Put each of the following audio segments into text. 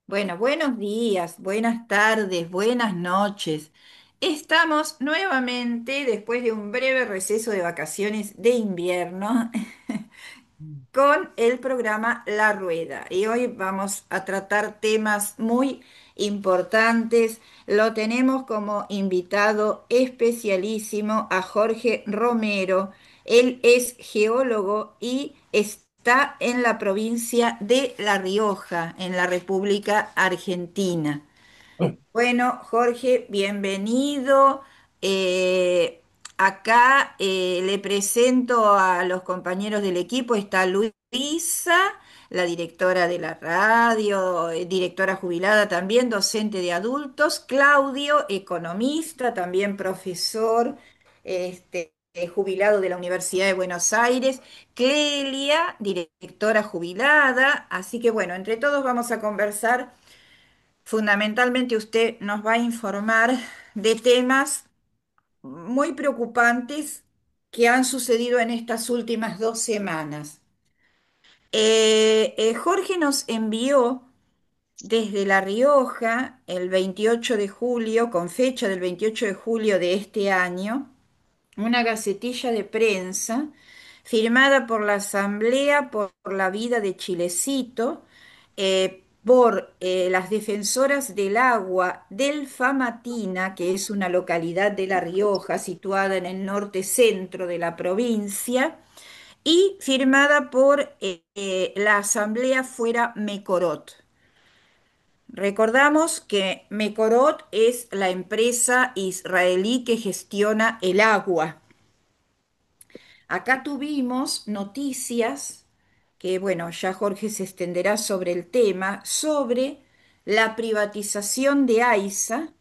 Bueno, buenos días, buenas tardes, buenas noches. Estamos nuevamente, después de un breve receso de vacaciones de invierno, con el programa La Rueda. Y hoy vamos a tratar temas muy importantes. Lo tenemos como invitado especialísimo a Jorge Romero. Él es geólogo y está en la provincia de La Rioja, en la República Argentina. Bueno, Jorge, bienvenido. Eh, acá le presento a los compañeros del equipo. Está Luisa, la directora de la radio, directora jubilada también, docente de adultos. Claudio, economista, también profesor, jubilado de la Universidad de Buenos Aires. Clelia, directora jubilada. Así que bueno, entre todos vamos a conversar. Fundamentalmente usted nos va a informar de temas muy preocupantes que han sucedido en estas últimas 2 semanas. Jorge nos envió desde La Rioja el 28 de julio, con fecha del 28 de julio de este año, una gacetilla de prensa firmada por la Asamblea por la Vida de Chilecito, por las defensoras del agua del Famatina, que es una localidad de La Rioja situada en el norte centro de la provincia, y firmada por la Asamblea Fuera Mecorot. Recordamos que Mecorot es la empresa israelí que gestiona el agua. Acá tuvimos noticias que, bueno, ya Jorge se extenderá sobre el tema, sobre la privatización de AISA.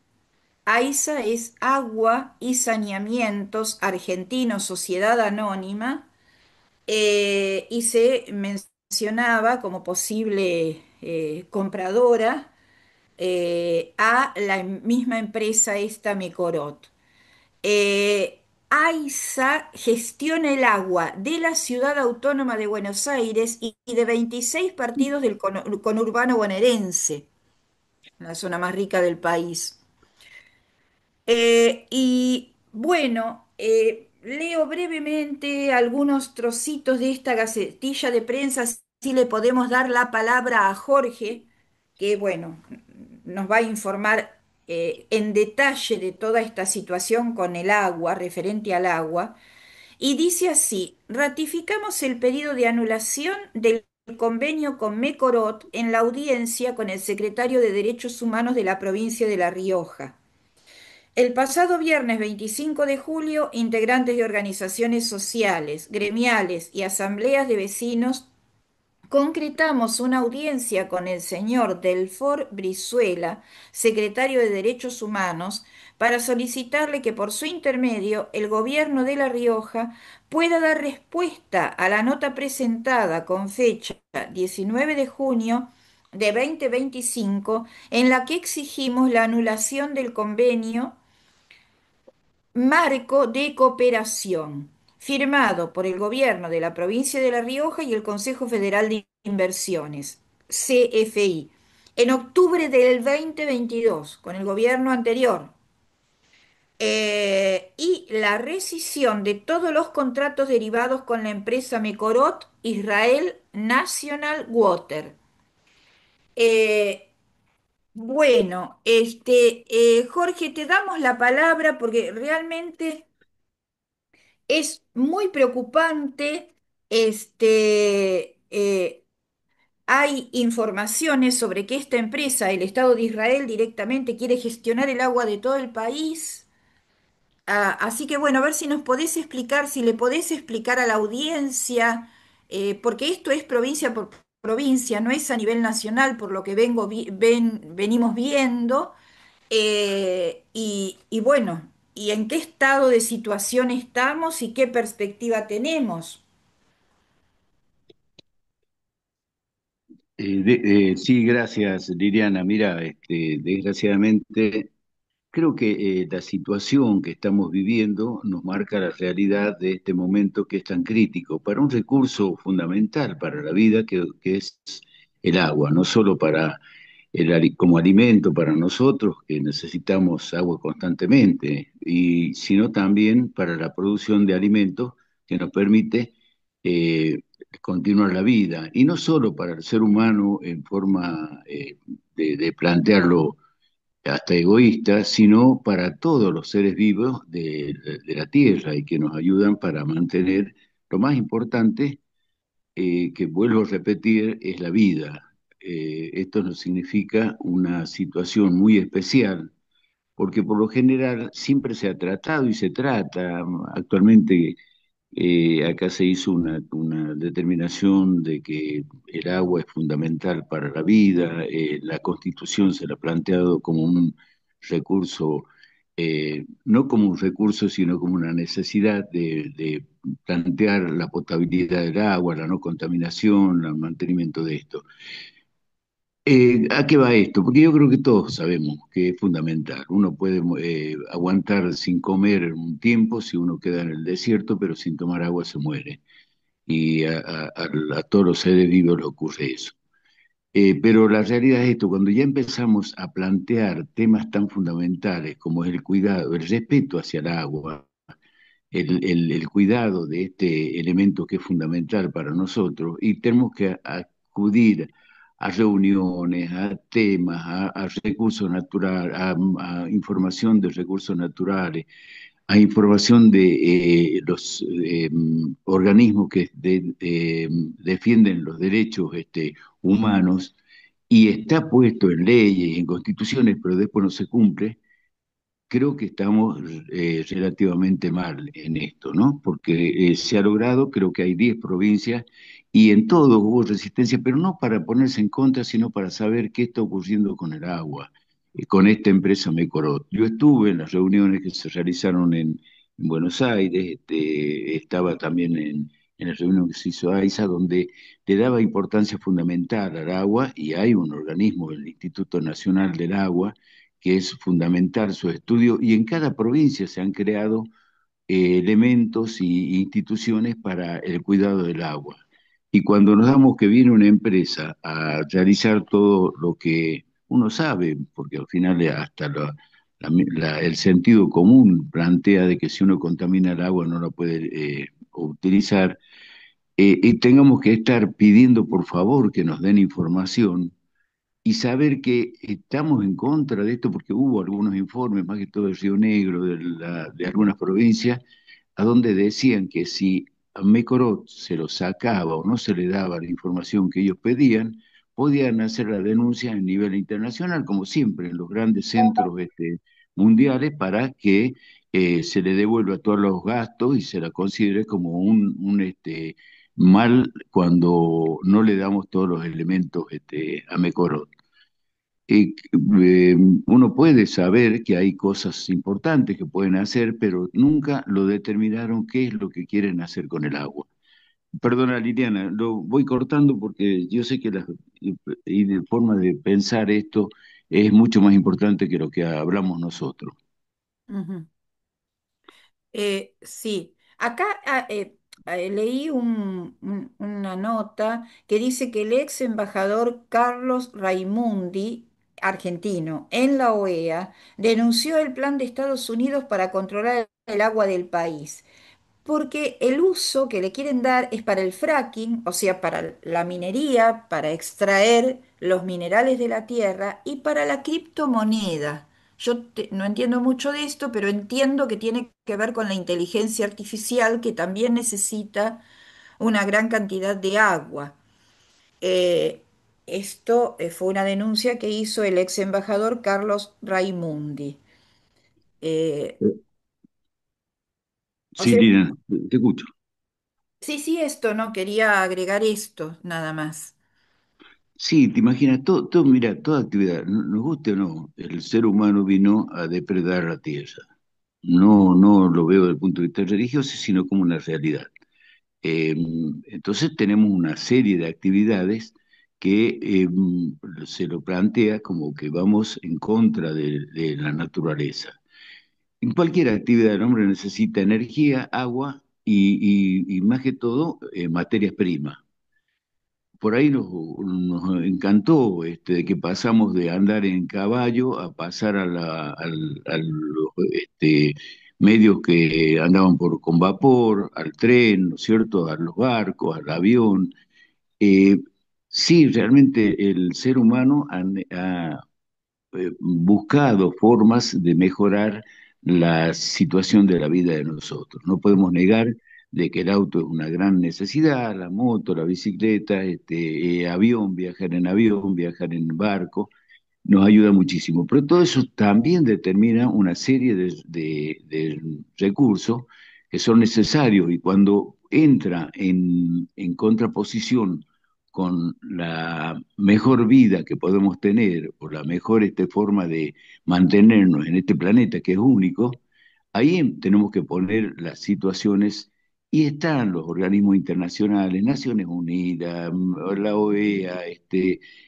AISA es Agua y Saneamientos Argentinos, Sociedad Anónima, y se mencionaba como posible compradora a la misma empresa esta Mecorot. AISA gestiona el agua de la Ciudad Autónoma de Buenos Aires y de 26 partidos del conurbano bonaerense, la zona más rica del país. Y bueno, leo brevemente algunos trocitos de esta gacetilla de prensa, si le podemos dar la palabra a Jorge, que bueno, nos va a informar en detalle de toda esta situación con el agua, referente al agua. Y dice así: ratificamos el pedido de anulación del convenio con Mecorot en la audiencia con el secretario de Derechos Humanos de la provincia de La Rioja. El pasado viernes 25 de julio, integrantes de organizaciones sociales, gremiales y asambleas de vecinos concretamos una audiencia con el señor Delfor Brizuela, secretario de Derechos Humanos, para solicitarle que por su intermedio el gobierno de La Rioja pueda dar respuesta a la nota presentada con fecha 19 de junio de 2025, en la que exigimos la anulación del convenio marco de cooperación, firmado por el gobierno de la provincia de La Rioja y el Consejo Federal de Inversiones, CFI, en octubre del 2022, con el gobierno anterior, y la rescisión de todos los contratos derivados con la empresa Mecorot Israel National Water. Eh, bueno, Jorge, te damos la palabra porque realmente es muy preocupante. Hay informaciones sobre que esta empresa, el Estado de Israel, directamente quiere gestionar el agua de todo el país. Así que bueno, a ver si nos podés explicar, si le podés explicar a la audiencia, porque esto es provincia por provincia, no es a nivel nacional, por lo que venimos viendo. Y bueno, ¿y en qué estado de situación estamos y qué perspectiva tenemos? Sí, gracias, Liliana. Mira, desgraciadamente, creo que la situación que estamos viviendo nos marca la realidad de este momento que es tan crítico para un recurso fundamental para la vida, que es el agua, no solo para como alimento para nosotros, que necesitamos agua constantemente, sino también para la producción de alimentos que nos permite eh, continuar la vida, y no solo para el ser humano en forma de plantearlo hasta egoísta, sino para todos los seres vivos de la Tierra y que nos ayudan para mantener lo más importante, que vuelvo a repetir, es la vida. Esto nos significa una situación muy especial, porque por lo general siempre se ha tratado y se trata. Actualmente acá se hizo una determinación de que el agua es fundamental para la vida. La Constitución se la ha planteado como un recurso, no como un recurso, sino como una necesidad de plantear la potabilidad del agua, la no contaminación, el mantenimiento de esto. ¿A qué va esto? Porque yo creo que todos sabemos que es fundamental. Uno puede aguantar sin comer un tiempo si uno queda en el desierto, pero sin tomar agua se muere. Y a todos los seres vivos les ocurre eso. Pero la realidad es esto: cuando ya empezamos a plantear temas tan fundamentales como es el cuidado, el respeto hacia el agua, el cuidado de este elemento que es fundamental para nosotros, y tenemos que acudir a reuniones, a temas, a recursos naturales, a información de recursos naturales, a información de los organismos que defienden los derechos humanos, y está puesto en leyes y en constituciones, pero después no se cumple. Creo que estamos relativamente mal en esto, ¿no? Porque se ha logrado, creo que hay 10 provincias y en todo hubo resistencia, pero no para ponerse en contra, sino para saber qué está ocurriendo con el agua, con esta empresa Mecorot. Yo estuve en las reuniones que se realizaron en Buenos Aires, estaba también en la reunión que se hizo AISA, donde le daba importancia fundamental al agua, y hay un organismo, el Instituto Nacional del Agua, que es fundamental su estudio, y en cada provincia se han creado elementos y instituciones para el cuidado del agua. Y cuando nos damos que viene una empresa a realizar todo lo que uno sabe, porque al final hasta el sentido común plantea de que si uno contamina el agua no la puede utilizar, y tengamos que estar pidiendo por favor que nos den información y saber que estamos en contra de esto, porque hubo algunos informes, más que todo de Río Negro, de algunas provincias, a donde decían que si a Mecorot se lo sacaba o no se le daba la información que ellos pedían, podían hacer la denuncia a nivel internacional, como siempre, en los grandes centros mundiales, para que se le devuelva todos los gastos y se la considere como un mal cuando no le damos todos los elementos a Mecorot. Uno puede saber que hay cosas importantes que pueden hacer, pero nunca lo determinaron qué es lo que quieren hacer con el agua. Perdona, Liliana, lo voy cortando porque yo sé que la forma de pensar esto es mucho más importante que lo que hablamos nosotros. Ujú. Sí, acá leí una nota que dice que el ex embajador Carlos Raimundi, argentino, en la OEA, denunció el plan de Estados Unidos para controlar el agua del país, porque el uso que le quieren dar es para el fracking, o sea, para la minería, para extraer los minerales de la tierra y para la criptomoneda. No entiendo mucho de esto, pero entiendo que tiene que ver con la inteligencia artificial, que también necesita una gran cantidad de agua. Eh, Esto fue una denuncia que hizo el ex embajador Carlos Raimundi. Eh, o Sí, sea, Liliana, te escucho. sí, sí, esto, no quería agregar esto, nada más. Sí, te imaginas, mira, toda actividad, nos guste o no, el ser humano vino a depredar la tierra. No, no lo veo desde el punto de vista religioso, sino como una realidad. Eh, entonces tenemos una serie de actividades que se lo plantea como que vamos en contra de la naturaleza. En cualquier actividad el hombre necesita energía, agua y más que todo materias primas. por ahí nos encantó de que pasamos de andar en caballo a pasar a los medios que andaban con vapor, al tren, ¿no es cierto?, a los barcos, al avión. Eh, sí, realmente el ser humano ha buscado formas de mejorar la situación de la vida de nosotros. No podemos negar de que el auto es una gran necesidad, la moto, la bicicleta, avión, viajar en barco, nos ayuda muchísimo. Pero todo eso también determina una serie de recursos que son necesarios y cuando entra en contraposición con la mejor vida que podemos tener o la mejor forma de mantenernos en este planeta que es único, ahí tenemos que poner las situaciones y están los organismos internacionales, Naciones Unidas, la OEA,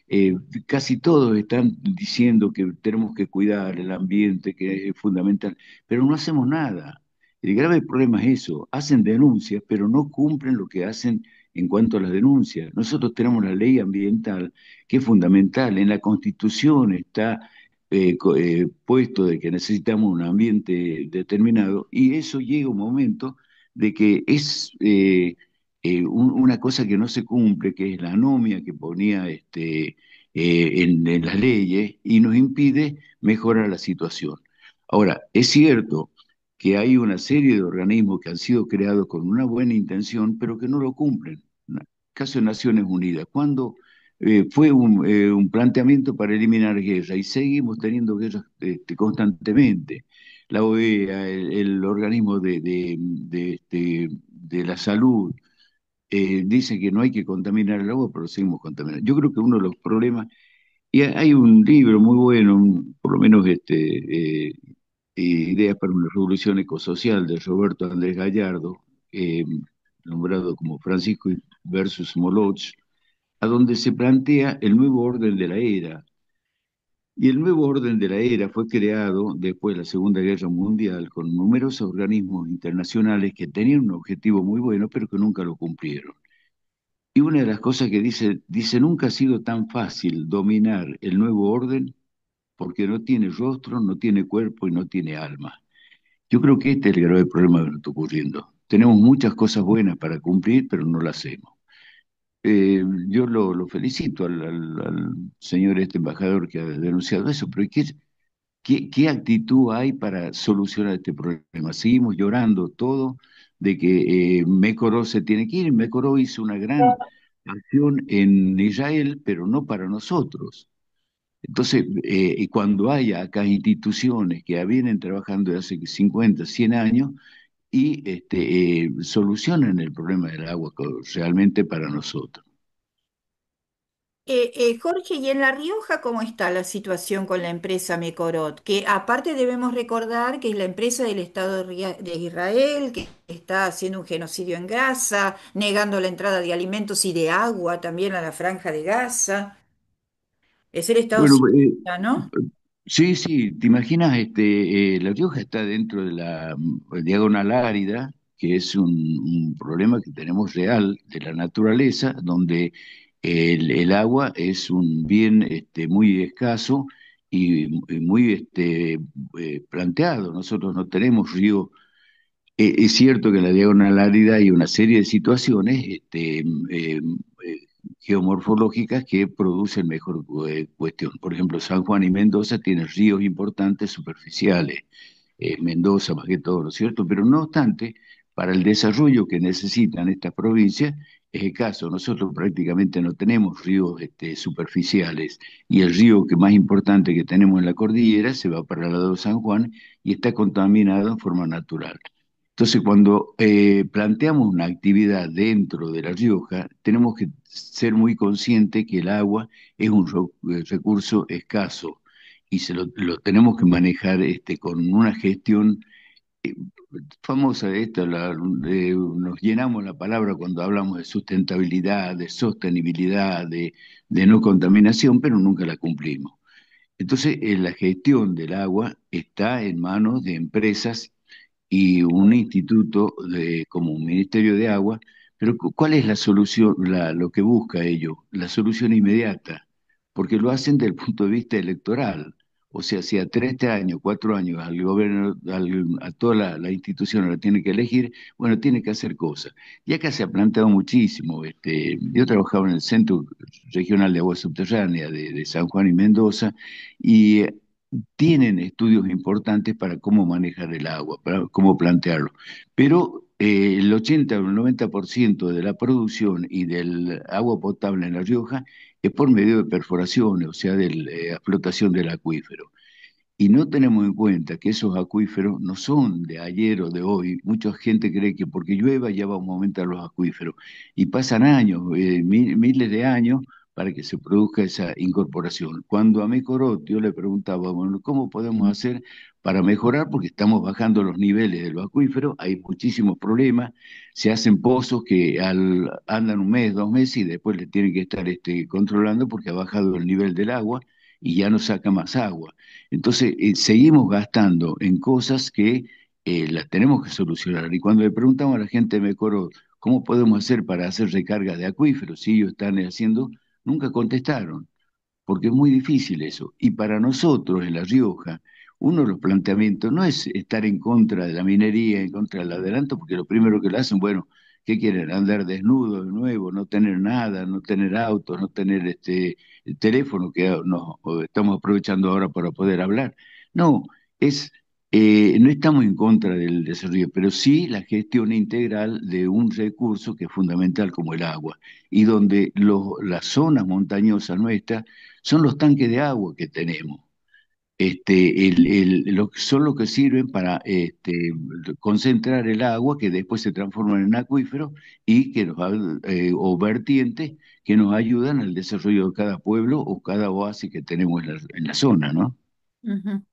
eh, casi todos están diciendo que tenemos que cuidar el ambiente, que es fundamental, pero no hacemos nada. El grave problema es eso, hacen denuncias, pero no cumplen lo que hacen en cuanto a las denuncias. Nosotros tenemos la ley ambiental, que es fundamental, en la Constitución está puesto de que necesitamos un ambiente determinado, y eso llega un momento de que es una cosa que no se cumple, que es la anomia que ponía en las leyes y nos impide mejorar la situación. Ahora, es cierto que hay una serie de organismos que han sido creados con una buena intención, pero que no lo cumplen. Caso de Naciones Unidas, cuando fue un planteamiento para eliminar guerra y seguimos teniendo guerras constantemente. La OEA, el organismo de la salud, dice que no hay que contaminar el agua, pero seguimos contaminando. Yo creo que uno de los problemas, y hay un libro muy bueno, por lo menos Ideas para una Revolución Ecosocial de Roberto Andrés Gallardo, eh, nombrado como Francisco versus Moloch, a donde se plantea el nuevo orden de la era. Y el nuevo orden de la era fue creado después de la Segunda Guerra Mundial con numerosos organismos internacionales que tenían un objetivo muy bueno, pero que nunca lo cumplieron. Y una de las cosas que dice, nunca ha sido tan fácil dominar el nuevo orden porque no tiene rostro, no tiene cuerpo y no tiene alma. Yo creo que este es el grave problema que nos está ocurriendo. Tenemos muchas cosas buenas para cumplir, pero no las hacemos. Yo lo felicito al señor embajador que ha denunciado eso, pero ¿qué actitud hay para solucionar este problema? Seguimos llorando todo de que Mécoro se tiene que ir. Mécoro hizo una gran acción en Israel, pero no para nosotros. Entonces, y cuando haya acá instituciones que vienen trabajando desde hace 50, 100 años y solucionan el problema del agua realmente para nosotros. Jorge, ¿y en La Rioja cómo está la situación con la empresa Mecorot? Que aparte debemos recordar que es la empresa del Estado de Israel, que está haciendo un genocidio en Gaza, negando la entrada de alimentos y de agua también a la Franja de Gaza. Es el Estado Bueno, sionista, ¿no? sí, sí, te imaginas, La Rioja está dentro de la diagonal árida, que es un problema que tenemos real de la naturaleza, donde el agua es un bien muy escaso y muy planteado. Nosotros no tenemos río. Es cierto que en la diagonal árida hay una serie de situaciones geomorfológicas que producen mejor cuestión. Por ejemplo, San Juan y Mendoza tienen ríos importantes superficiales, Mendoza más que todo, ¿no es cierto? Pero no obstante, para el desarrollo que necesitan estas provincias es escaso. Nosotros prácticamente no tenemos ríos superficiales y el río que más importante que tenemos en la cordillera se va para el lado de San Juan y está contaminado en forma natural. Entonces, cuando planteamos una actividad dentro de La Rioja, tenemos que ser muy conscientes que el agua es un recurso escaso y lo tenemos que manejar con una gestión eh, famosa de esta. Nos llenamos la palabra cuando hablamos de sustentabilidad, de sostenibilidad, de no contaminación, pero nunca la cumplimos. Entonces, la gestión del agua está en manos de empresas y un instituto como un Ministerio de Agua, Pero ¿cuál es la solución, lo que busca ello? La solución inmediata, porque lo hacen desde el punto de vista electoral. O sea, si a 3 años, 4 años al gobierno, a toda la institución la tiene que elegir, bueno, tiene que hacer cosas. Y acá se ha planteado muchísimo. Yo trabajaba en el Centro Regional de Agua Subterránea de San Juan y Mendoza, y tienen estudios importantes para cómo manejar el agua, para cómo plantearlo. Pero el 80 o el 90% de la producción y del agua potable en La Rioja es por medio de perforaciones, o sea, de explotación del acuífero. Y no tenemos en cuenta que esos acuíferos no son de ayer o de hoy. Mucha gente cree que porque llueva ya vamos a aumentar los acuíferos. Y pasan años, miles de años, para que se produzca esa incorporación. Cuando a Mecorot yo le preguntaba, bueno, ¿cómo podemos hacer para mejorar? Porque estamos bajando los niveles de los acuíferos, hay muchísimos problemas, se hacen pozos que andan un mes, 2 meses y después le tienen que estar controlando porque ha bajado el nivel del agua y ya no saca más agua. Entonces, seguimos gastando en cosas que las tenemos que solucionar. Y cuando le preguntamos a la gente de Mecoro cómo podemos hacer para hacer recarga de acuíferos, si ellos están haciendo, nunca contestaron, porque es muy difícil eso. Y para nosotros en La Rioja, uno de los planteamientos no es estar en contra de la minería, en contra del adelanto, porque lo primero que lo hacen, bueno, ¿qué quieren? Andar desnudos de nuevo, no tener nada, no tener autos, no tener el teléfono que estamos aprovechando ahora para poder hablar. No, es, no estamos en contra del desarrollo, pero sí la gestión integral de un recurso que es fundamental como el agua y donde las zonas montañosas nuestras son los tanques de agua que tenemos. Son los que sirven para concentrar el agua que después se transforma en acuíferos y o vertientes que nos ayudan al desarrollo de cada pueblo o cada oasis que tenemos en la zona, ¿no? Ujú.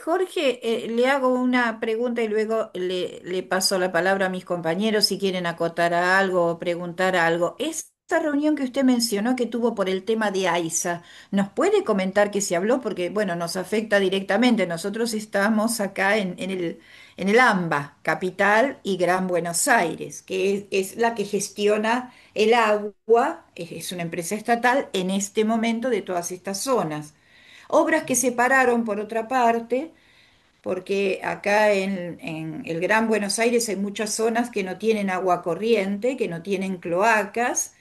Jorge, le hago una pregunta y luego le paso la palabra a mis compañeros si quieren acotar a algo o preguntar algo. Esta reunión que usted mencionó que tuvo por el tema de AISA, ¿nos puede comentar qué se habló? Porque, bueno, nos afecta directamente. Nosotros estamos acá en el AMBA, Capital y Gran Buenos Aires, que es la que gestiona el agua, es una empresa estatal en este momento de todas estas zonas. Obras que se pararon por otra parte, porque acá en el Gran Buenos Aires hay muchas zonas que no tienen agua corriente, que no tienen cloacas,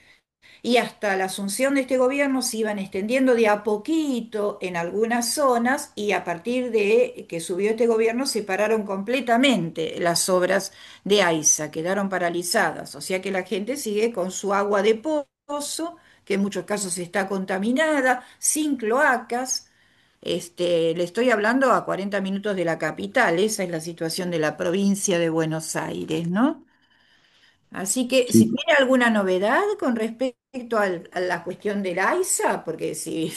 y hasta la asunción de este gobierno se iban extendiendo de a poquito en algunas zonas, y a partir de que subió este gobierno se pararon completamente las obras de AISA, quedaron paralizadas, o sea que la gente sigue con su agua de pozo, que en muchos casos está contaminada, sin cloacas. Le estoy hablando a 40 minutos de la capital, esa es la situación de la provincia de Buenos Aires, ¿no? Así que si Sí. tiene alguna novedad con respecto a la cuestión del AISA, porque si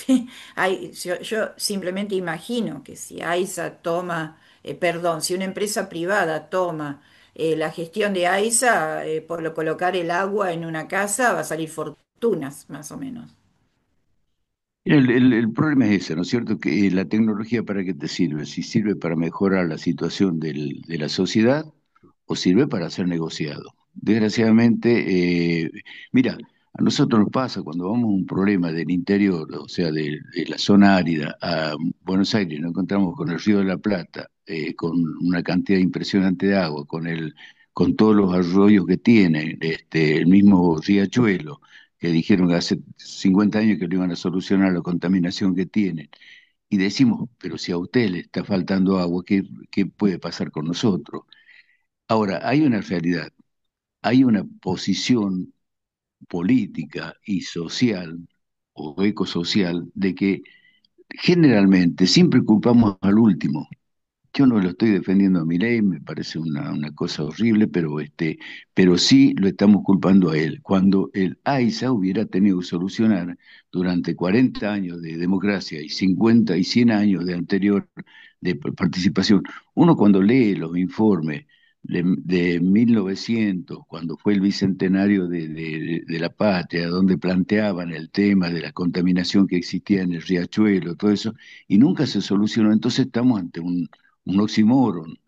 yo simplemente imagino que si AISA toma, perdón, si una empresa privada toma la gestión de AISA, por colocar el agua en una casa va a salir fortunas, más o menos. El problema es ese, ¿no es cierto? Que la tecnología para qué te sirve, si sirve para mejorar la situación de la sociedad o sirve para ser negociado. Desgraciadamente, mira, a nosotros nos pasa cuando vamos a un problema del interior, o sea, de la zona árida a Buenos Aires, nos encontramos con el Río de la Plata, con una cantidad impresionante de agua, con todos los arroyos que tiene, el mismo riachuelo que dijeron que hace 50 años que lo iban a solucionar la contaminación que tienen. Y decimos, pero si a usted le está faltando agua, ¿qué puede pasar con nosotros? Ahora, hay una realidad, hay una posición política y social o ecosocial de que generalmente siempre culpamos al último. Yo no lo estoy defendiendo a Milei, me parece una cosa horrible, pero sí lo estamos culpando a él. Cuando el AISA hubiera tenido que solucionar durante 40 años de democracia y 50 y 100 años de anterior participación, uno cuando lee los informes de 1900, cuando fue el bicentenario de la patria, donde planteaban el tema de la contaminación que existía en el riachuelo, todo eso, y nunca se solucionó, entonces estamos ante un oxímoron,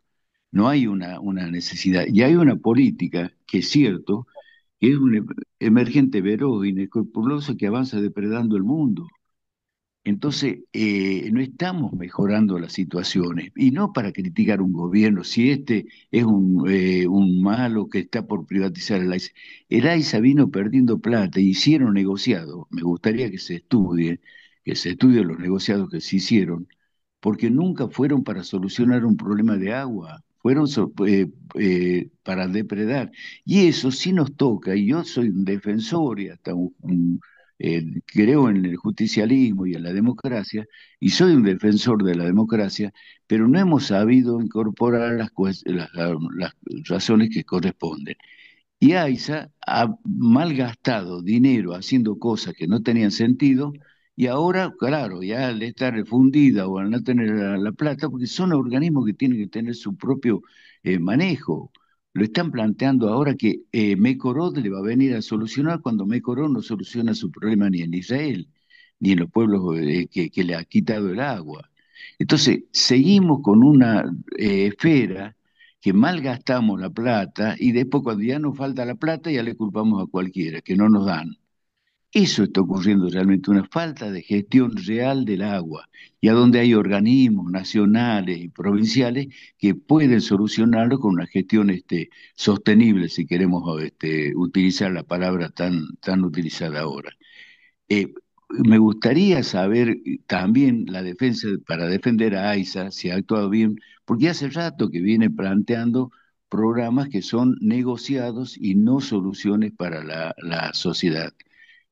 no hay una necesidad. Y hay una política que es cierto, que es un emergente veloz, inescrupuloso que avanza depredando el mundo. Entonces, no estamos mejorando las situaciones, y no para criticar un gobierno, si este es un malo que está por privatizar el AISA. El AISA vino perdiendo plata, y hicieron negociados, me gustaría que se estudien los negociados que se hicieron, porque nunca fueron para solucionar un problema de agua, fueron para depredar. Y eso sí nos toca, y yo soy un defensor y hasta creo en el justicialismo y en la democracia, y soy un defensor de la democracia, pero no hemos sabido incorporar las razones que corresponden. Y AISA ha malgastado dinero haciendo cosas que no tenían sentido, y ahora, claro, ya al estar fundida o al no tener la plata, porque son organismos que tienen que tener su propio manejo. Lo están planteando ahora que Mekorot le va a venir a solucionar cuando Mekorot no soluciona su problema ni en Israel, ni en los pueblos que le ha quitado el agua. Entonces, seguimos con una esfera que malgastamos la plata, y después cuando ya nos falta la plata ya le culpamos a cualquiera, que no nos dan. Eso está ocurriendo realmente, una falta de gestión real del agua, y a donde hay organismos nacionales y provinciales que pueden solucionarlo con una gestión sostenible, si queremos utilizar la palabra tan utilizada ahora. Eh, Me gustaría saber también la defensa, para defender a AISA, si ha actuado bien, porque hace rato que viene planteando programas que son negociados y no soluciones para la sociedad.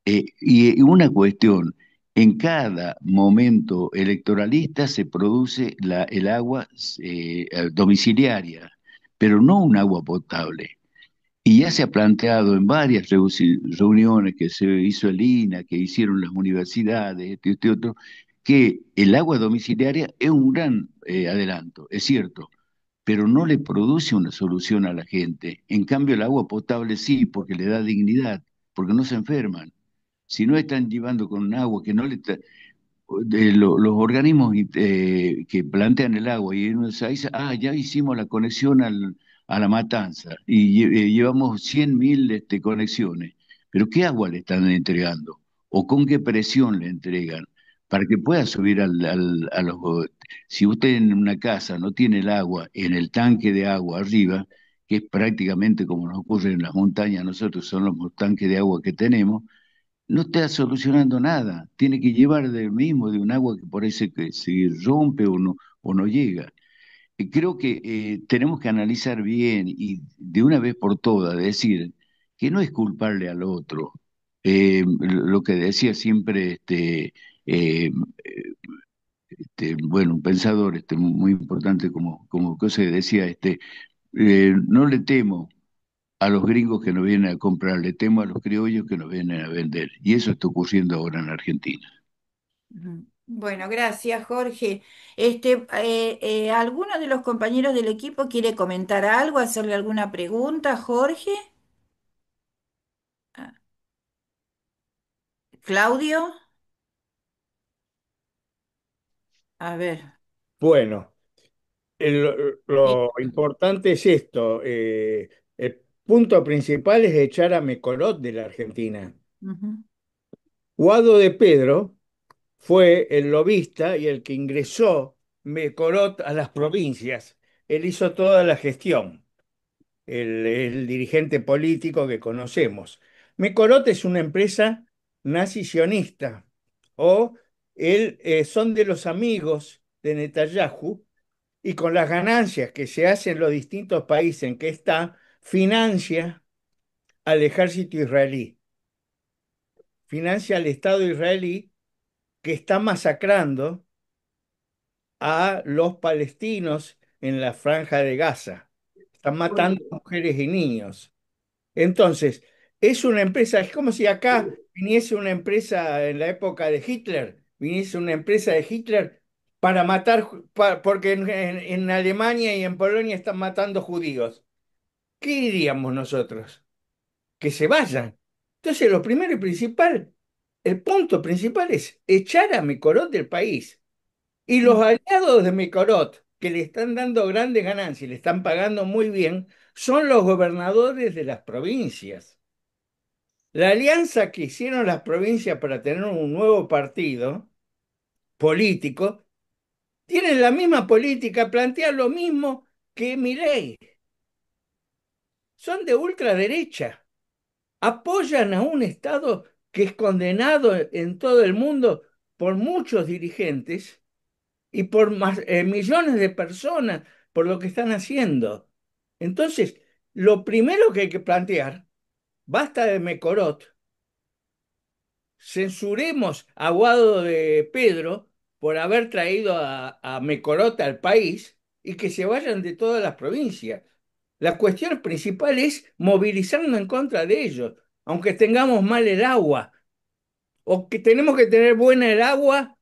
Y una cuestión, en cada momento electoralista se produce el agua domiciliaria, pero no un agua potable. Y ya se ha planteado en varias reuniones que se hizo el INA, que hicieron las universidades, este otro, que el agua domiciliaria es un gran adelanto, es cierto, pero no le produce una solución a la gente. En cambio, el agua potable sí, porque le da dignidad, porque no se enferman. Si no están llevando con un agua que no le, los organismos que plantean el agua, y uno dice, ya hicimos la conexión a la Matanza y llevamos 100.000 conexiones, pero ¿qué agua le están entregando? ¿O con qué presión le entregan? Para que pueda subir a los... Si usted en una casa no tiene el agua en el tanque de agua arriba, que es prácticamente como nos ocurre en las montañas, nosotros son los tanques de agua que tenemos, no está solucionando nada. Tiene que llevar del mismo, de un agua que parece que se rompe o no llega. Creo que tenemos que analizar bien y de una vez por todas decir que no es culparle al otro. Lo que decía siempre eh, bueno, un pensador muy importante como cosa que decía, no le temo a los gringos que nos vienen a comprar, le temo a los criollos que nos vienen a vender. Y eso está ocurriendo ahora en Argentina. Ujú. Bueno, gracias, Jorge. ¿Alguno de los compañeros del equipo quiere comentar algo, hacerle alguna pregunta, Jorge? Ah, ¿Claudio? A ver. Bueno, Sí. lo importante es esto. El punto principal es echar a Mecolot de la Argentina. Ujú. Guado de Pedro fue el lobista y el que ingresó Mecolot a las provincias. Él hizo toda la gestión, el dirigente político que conocemos. Mecolot es una empresa nazi sionista, o son de los amigos de Netanyahu, y con las ganancias que se hacen en los distintos países en que está, financia al ejército israelí, financia al Estado israelí, que está masacrando a los palestinos en la franja de Gaza. Están matando mujeres y niños. Entonces, es una empresa, es como si acá viniese una empresa en la época de Hitler, viniese una empresa de Hitler para matar, porque en Alemania y en Polonia están matando judíos. ¿Qué diríamos nosotros? Que se vayan. Entonces, lo primero y principal, el punto principal es echar a Mekorot del país. Y los aliados de Mekorot, que le están dando grandes ganancias y le están pagando muy bien, son los gobernadores de las provincias. La alianza que hicieron las provincias para tener un nuevo partido político, tienen la misma política, plantean lo mismo que Milei. Son de ultraderecha, apoyan a un Estado que es condenado en todo el mundo por muchos dirigentes y por millones de personas por lo que están haciendo. Entonces, lo primero que hay que plantear, basta de Mecorot, censuremos a Guado de Pedro por haber traído a Mecorot al país y que se vayan de todas las provincias. La cuestión principal es movilizarnos en contra de ellos, aunque tengamos mal el agua, o que tenemos que tener buena el agua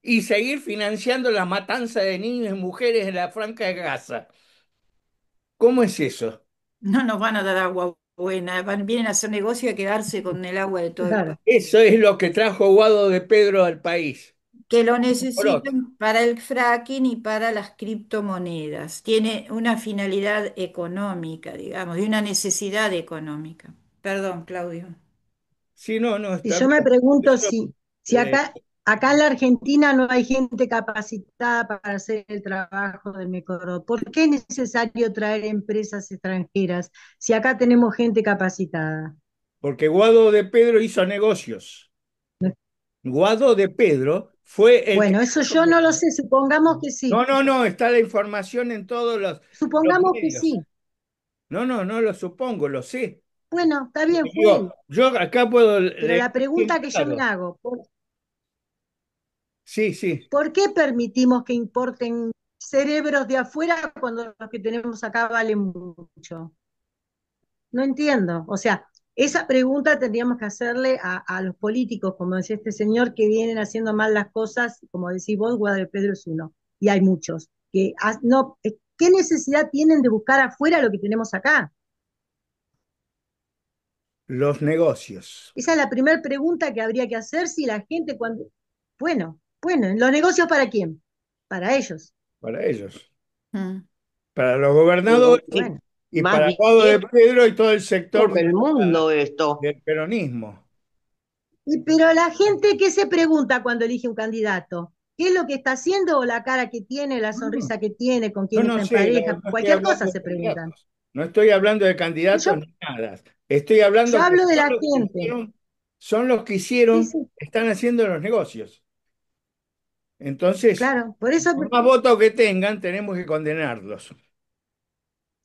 y seguir financiando la matanza de niños y mujeres en la Franja de Gaza. ¿Cómo es eso? No nos van a dar agua buena, vienen a hacer negocio y a quedarse con el agua de todo el Claro. país. Eso es lo que trajo Guado de Pedro al país. Que lo Por otro. necesitan para el fracking y para las criptomonedas. Tiene una finalidad económica, digamos, y una necesidad económica. Perdón, Claudio. Sí, no, no, Y está yo me bien. pregunto Eso, si eh, acá en la Argentina no hay gente capacitada para hacer el trabajo de Mecorot. ¿Por qué es necesario traer empresas extranjeras si acá tenemos gente capacitada? porque Guado de Pedro hizo negocios. Guado de Pedro fue el que... Bueno, eso yo no lo sé, supongamos que No, sí. no, no, está la información en todos los Supongamos que medios. sí. No, no, no lo supongo, lo sé. Bueno, está bien, fue Yo, él. yo acá puedo Pero leer la bien pregunta que yo me claro. hago, Sí, sí. ¿por qué permitimos que importen cerebros de afuera cuando los que tenemos acá valen mucho? No entiendo. O sea, esa pregunta tendríamos que hacerle a los políticos, como decía este señor, que vienen haciendo mal las cosas, como decís vos, Guado de Pedro es uno, y hay muchos, que no, ¿qué necesidad tienen de buscar afuera lo que tenemos acá? Los negocios Esa es la primera pregunta que habría que hacer si la gente cuando... Bueno, ¿los negocios para quién? Para ellos. para ellos, Mm. para los Pero gobernadores es Bueno, y más para bien Guado de Pedro y todo el sector por el mundo esto. del peronismo. pero la gente, ¿qué se pregunta cuando elige un candidato? ¿Qué es lo que está haciendo o la cara que tiene, la No, sonrisa que tiene, con yo quién no está en sé, pareja? no estoy Cualquier cosa hablando se de preguntan. candidatos. No estoy hablando de Y candidatos ni nada. Estoy yo hablando que hablo de la gente. son los que Sí, hicieron, sí, están haciendo los negocios. Entonces, claro. Por eso, por más votos que tengan, tenemos que condenarlos.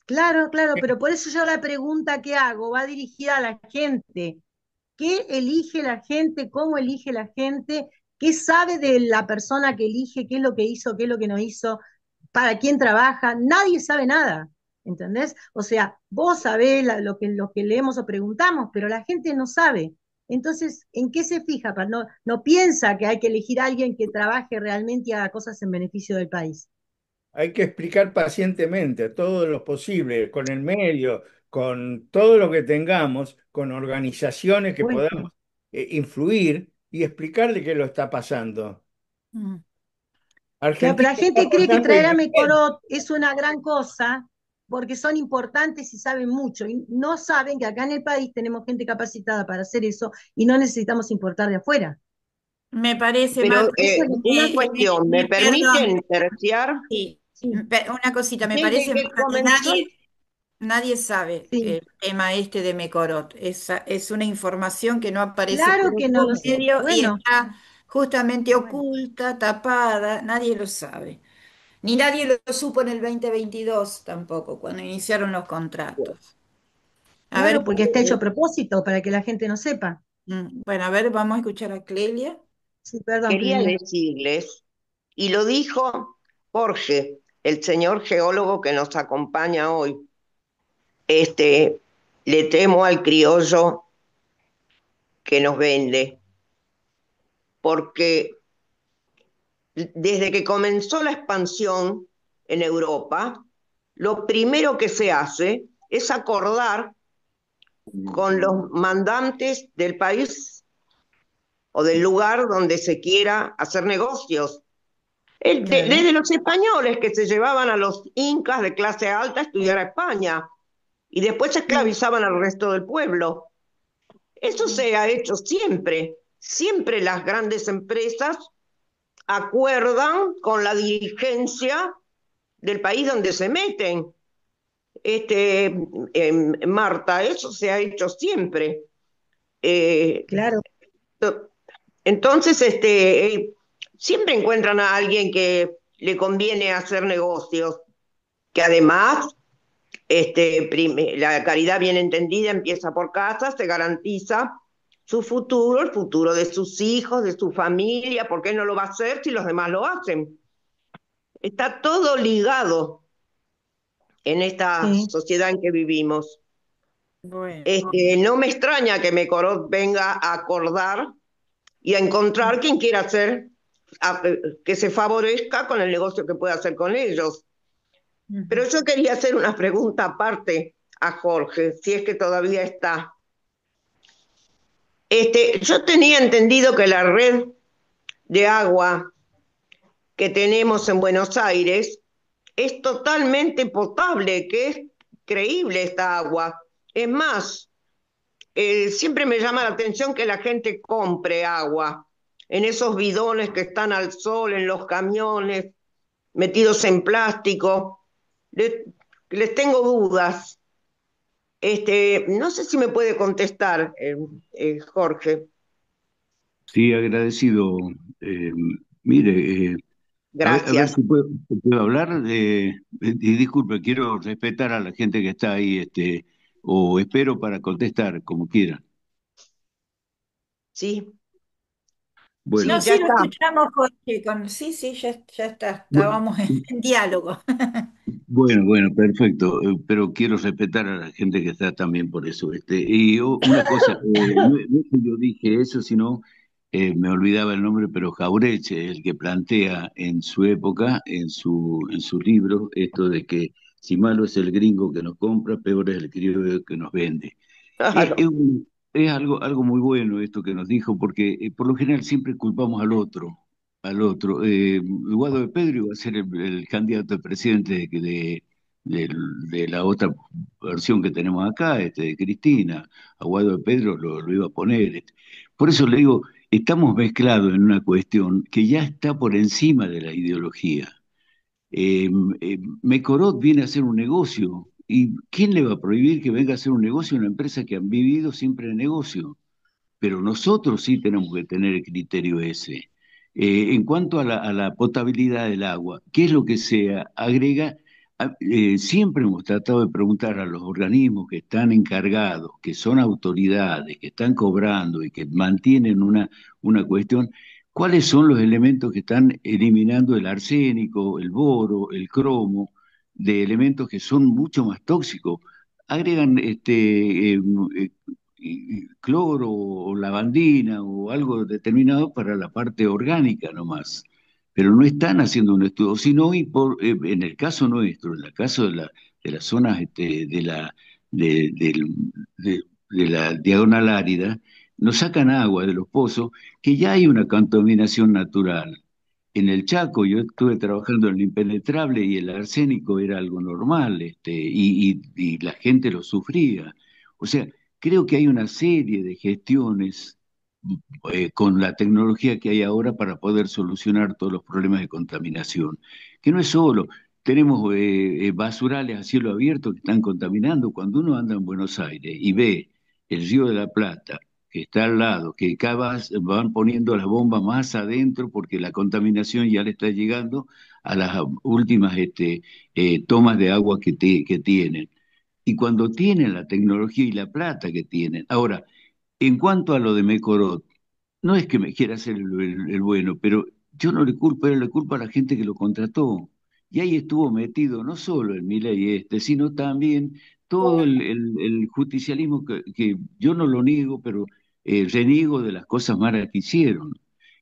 claro, claro, pero por eso yo la pregunta que hago va dirigida a la gente. ¿Qué elige la gente? ¿Cómo elige la gente? ¿Qué sabe de la persona que elige? ¿Qué es lo que hizo? ¿Qué es lo que no hizo? ¿Para quién trabaja? Nadie sabe nada, ¿entendés? O sea, vos sabés lo que leemos o preguntamos, pero la gente no sabe. Entonces, ¿en qué se fija? No, no piensa que hay que elegir a alguien que trabaje realmente y haga cosas en beneficio del país. Hay que explicar pacientemente todo lo posible, con el medio, con todo lo que tengamos, con organizaciones que Bueno, podamos influir y explicarle qué lo está pasando. Mm. claro, pero Argentina la está gente cree que pasando y traer a muy bien. Mecorot es una gran cosa porque son importantes y saben mucho. Y no saben que acá en el país tenemos gente capacitada para hacer eso y no necesitamos importar de afuera. Me parece, Pero Marta, Eso una cuestión, ¿me perdón, permiten terciar? sí, sí, una cosita, me Desde parece, que Marta, que comenzó, nadie sabe sí. el tema este de Mecorot. Es una información que no aparece por Claro que no lo ningún sé. medio y Bueno, está justamente bueno. oculta, tapada, nadie lo sabe. Ni nadie lo supo en el 2022 tampoco, cuando iniciaron los contratos. A ver, Claro, porque está hecho a propósito para que la gente no sepa. bueno, a ver, vamos a escuchar a Clelia. Sí, perdón, quería Clelia. decirles, y lo dijo Jorge, el señor geólogo que nos acompaña hoy, le temo al criollo que nos vende, porque desde que comenzó la expansión en Europa, lo primero que se hace es acordar con los mandantes del país o del lugar donde se quiera hacer negocios. Claro. Desde los españoles que se llevaban a los incas de clase alta a estudiar a España y después Sí, esclavizaban al resto del pueblo. Eso se ha hecho siempre. Siempre las grandes empresas acuerdan con la dirigencia del país donde se meten. Marta, eso se ha hecho siempre. Eh, Claro, entonces, siempre encuentran a alguien que le conviene hacer negocios, que además, la caridad bien entendida empieza por casa, se garantiza su futuro, el futuro de sus hijos, de su familia. ¿Por qué no lo va a hacer si los demás lo hacen? Está todo ligado en esta sí. sociedad en que vivimos. Bueno, No me extraña que Mecorot venga a acordar y a encontrar quien quiera hacer, que se favorezca con el negocio que pueda hacer con ellos. ujú. Pero yo quería hacer una pregunta aparte a Jorge, si es que todavía está. Yo tenía entendido que la red de agua que tenemos en Buenos Aires es totalmente potable, que es creíble esta agua. Es más, siempre me llama la atención que la gente compre agua en esos bidones que están al sol, en los camiones, metidos en plástico. Le- Les tengo dudas. No sé si me puede contestar, Jorge. Sí, agradecido. Eh, Mire, a ver Gracias. si puedo hablar. Y disculpe, quiero respetar a la gente que está ahí, o espero para contestar, como quiera. Sí, No, sí, Bueno, ya sí, lo está. escuchamos, Jorge. Sí, sí, ya está. bu- Estábamos en diálogo. bueno, perfecto. Pero quiero respetar a la gente que está también por eso. Una cosa, no es que yo dije eso, sino me olvidaba el nombre, pero Jaureche, el que plantea en su época, en su libro, esto de que si malo es el gringo que nos compra, peor es el criollo que nos vende. Eh, es, Claro. un- es algo muy bueno esto que nos dijo, porque por lo general siempre culpamos al otro, al otro. Guado de Pedro iba a ser el candidato a presidente de la otra versión que tenemos acá, de Cristina. A Guado de Pedro lo iba a poner. Por eso le digo, estamos mezclados en una cuestión que ya está por encima de la ideología. Mecorot viene a hacer un negocio. ¿Y quién le va a prohibir que venga a hacer un negocio en una empresa que han vivido siempre de negocio? Pero nosotros sí tenemos que tener el criterio ese. En cuanto a la potabilidad del agua, ¿qué es lo que se agrega? Siempre hemos tratado de preguntar a los organismos que están encargados, que son autoridades, que están cobrando y que mantienen una cuestión, ¿cuáles son los elementos que están eliminando el arsénico, el boro, el cromo, de elementos que son mucho más tóxicos? Agregan cloro o lavandina o algo determinado para la parte orgánica nomás, pero no están haciendo un estudio, sino en el caso nuestro, en el caso de las zonas de, del- de la diagonal árida, nos sacan agua de los pozos, que ya hay una contaminación natural. En el Chaco yo estuve trabajando en el impenetrable y el arsénico era algo normal, y la gente lo sufría. O sea, creo que hay una serie de gestiones con la tecnología que hay ahora para poder solucionar todos los problemas de contaminación. Que no es solo, tenemos basurales a cielo abierto que están contaminando. Cuando uno anda en Buenos Aires y ve el Río de la Plata, que está al lado, que cada vez van poniendo las bombas más adentro porque la contaminación ya le está llegando a las últimas tomas de agua que tienen. Y cuando tienen la tecnología y la plata que tienen. Ahora, en cuanto a lo de Mecorot, no es que me quiera hacer el bueno, pero yo no le culpo, le culpo a la gente que lo contrató. Y ahí estuvo metido no solo el Milei sino también todo el justicialismo que yo no lo niego, pero reniego de las cosas malas que hicieron.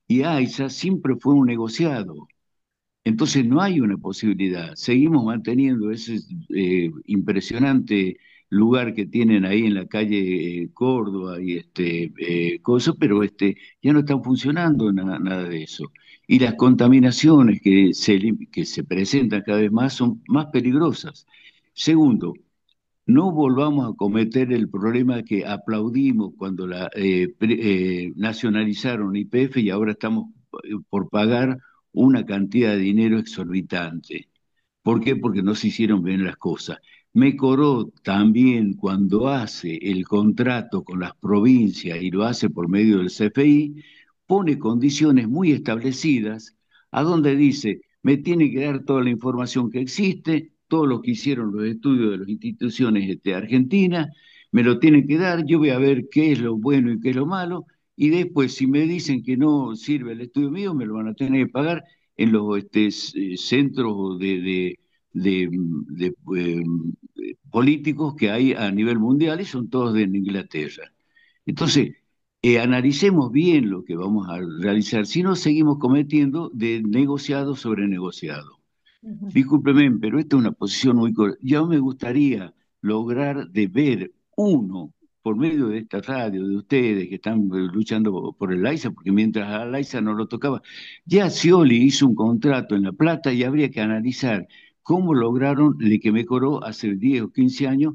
Y AISA siempre fue un negociado. Entonces no hay una posibilidad. Seguimos manteniendo ese impresionante lugar que tienen ahí en la calle Córdoba y cosas, pero ya no están funcionando nada de eso. Y las contaminaciones que se presentan cada vez más son más peligrosas. Segundo, no volvamos a cometer el problema que aplaudimos cuando nacionalizaron YPF y ahora estamos por pagar una cantidad de dinero exorbitante. ¿Por qué? Porque no se hicieron bien las cosas. Mecoró también cuando hace el contrato con las provincias y lo hace por medio del CFI, pone condiciones muy establecidas a donde dice, me tiene que dar toda la información que existe, todo lo que hicieron los estudios de las instituciones argentinas, me lo tienen que dar, yo voy a ver qué es lo bueno y qué es lo malo, y después si me dicen que no sirve el estudio mío, me lo van a tener que pagar en los centros políticos que hay a nivel mundial y son todos de Inglaterra. Entonces, analicemos bien lo que vamos a realizar, si no seguimos cometiendo de negociado sobre negociado. Ujú. Discúlpeme, pero esta es una posición muy... Yo me gustaría lograr de ver uno, por medio de esta radio, de ustedes que están luchando por el AISA, porque mientras al AISA no lo tocaba, ya Scioli hizo un contrato en La Plata y habría que analizar cómo lograron de que Mecoró hace 10 o 15 años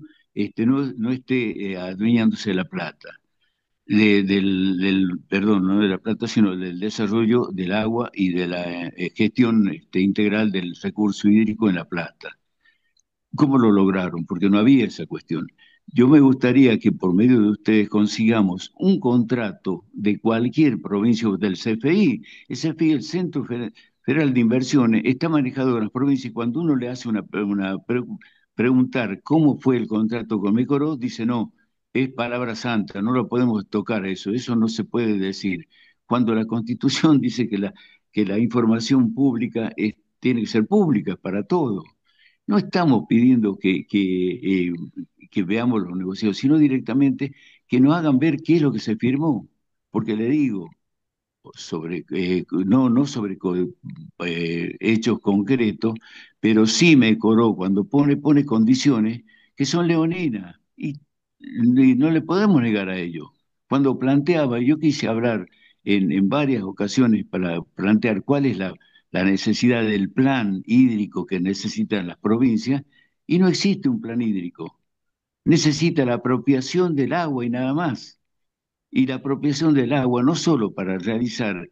no esté adueñándose de La Plata perdón, no de la plata, sino del desarrollo del agua y de la gestión integral del recurso hídrico en La Plata. ¿Cómo lo lograron? Porque no había esa cuestión. Yo me gustaría que por medio de ustedes consigamos un contrato de cualquier provincia del CFI. El CFI, el Centro Federal de Inversiones, está manejado en las provincias y cuando uno le hace preguntar cómo fue el contrato con Mecoró, dice no, es palabra santa, no lo podemos tocar eso no se puede decir. Cuando la Constitución dice que la información pública tiene que ser pública para todos. No estamos pidiendo que veamos los negociados, sino directamente que nos hagan ver qué es lo que se firmó. Porque le digo, no sobre hechos concretos, pero sí me coró cuando pone condiciones que son leoninas y no le podemos negar a ello. Cuando planteaba, yo quise hablar en varias ocasiones para plantear cuál es la necesidad del plan hídrico que necesitan las provincias y no existe un plan hídrico. Necesita la apropiación del agua y nada más. Y la apropiación del agua no solo para realizar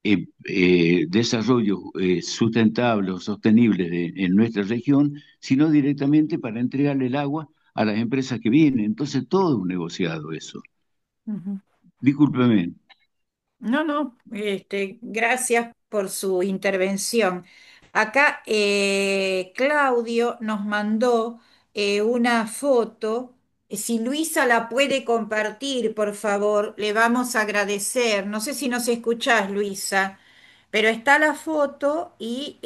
desarrollos sustentables o sostenibles en nuestra región, sino directamente para entregarle el agua a las empresas que vienen. Entonces, todo es un negociado eso. Ujú. Discúlpeme. No, no, gracias por su intervención. Acá Claudio nos mandó una foto. Si Luisa la puede compartir, por favor, le vamos a agradecer. No sé si nos escuchás, Luisa, pero está la foto y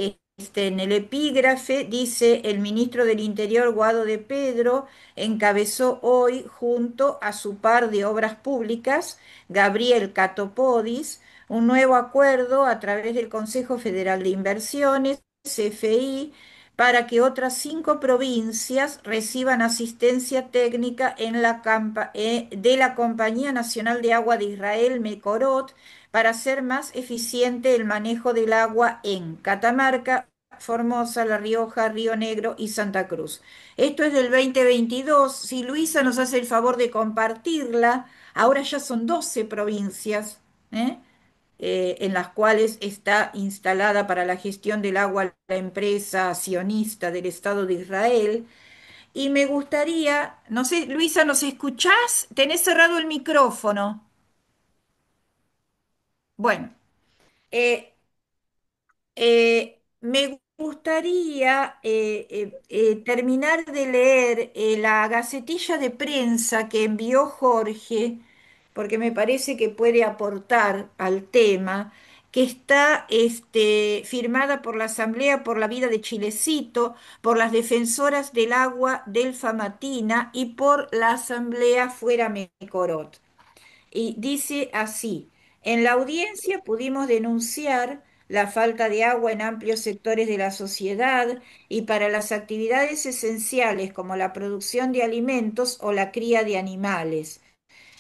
en el epígrafe dice el ministro del Interior, Guado de Pedro, encabezó hoy junto a su par de obras públicas, Gabriel Catopodis, un nuevo acuerdo a través del Consejo Federal de Inversiones, CFI, para que otras 5 provincias reciban asistencia técnica de la Compañía Nacional de Agua de Israel, Mecorot, para hacer más eficiente el manejo del agua en Catamarca, Formosa, La Rioja, Río Negro y Santa Cruz. Esto es del 2022. Si Luisa nos hace el favor de compartirla, ahora ya son 12 provincias, ¿eh? En las cuales está instalada para la gestión del agua la empresa sionista del Estado de Israel. Y me gustaría, no sé, Luisa, ¿nos escuchás? Tenés cerrado el micrófono. Bueno, eh, me gustaría terminar de leer la gacetilla de prensa que envió Jorge, porque me parece que puede aportar al tema, que está firmada por la Asamblea por la Vida de Chilecito, por las defensoras del agua del Famatina y por la Asamblea Fuera Mecorot. Y dice así, en la audiencia pudimos denunciar la falta de agua en amplios sectores de la sociedad y para las actividades esenciales como la producción de alimentos o la cría de animales.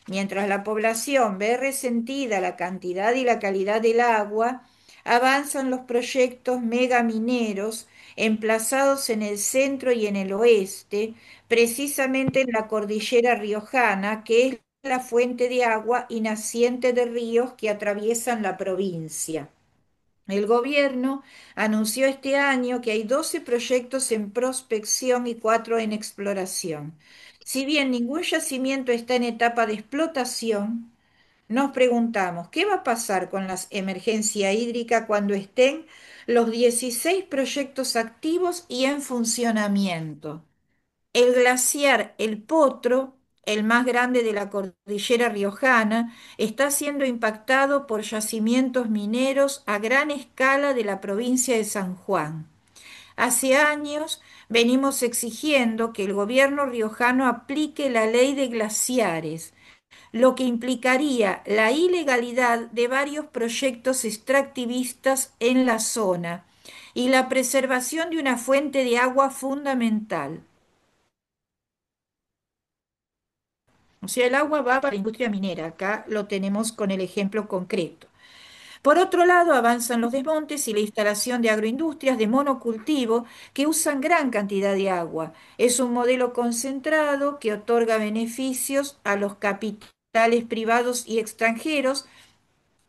Mientras la población ve resentida la cantidad y la calidad del agua, avanzan los proyectos megamineros emplazados en el centro y en el oeste, precisamente en la cordillera riojana, que es la fuente de agua y naciente de ríos que atraviesan la provincia. El gobierno anunció este año que hay 12 proyectos en prospección y 4 en exploración. Si bien ningún yacimiento está en etapa de explotación, nos preguntamos, ¿qué va a pasar con la emergencia hídrica cuando estén los 16 proyectos activos y en funcionamiento? El glaciar El Potro, el más grande de la cordillera riojana, está siendo impactado por yacimientos mineros a gran escala de la provincia de San Juan. Hace años venimos exigiendo que el gobierno riojano aplique la ley de glaciares, lo que implicaría la ilegalidad de varios proyectos extractivistas en la zona y la preservación de una fuente de agua fundamental. O sea, el agua va para la industria minera. Acá lo tenemos con el ejemplo concreto. Por otro lado, avanzan los desmontes y la instalación de agroindustrias de monocultivo que usan gran cantidad de agua. Es un modelo concentrado que otorga beneficios a los capitales privados y extranjeros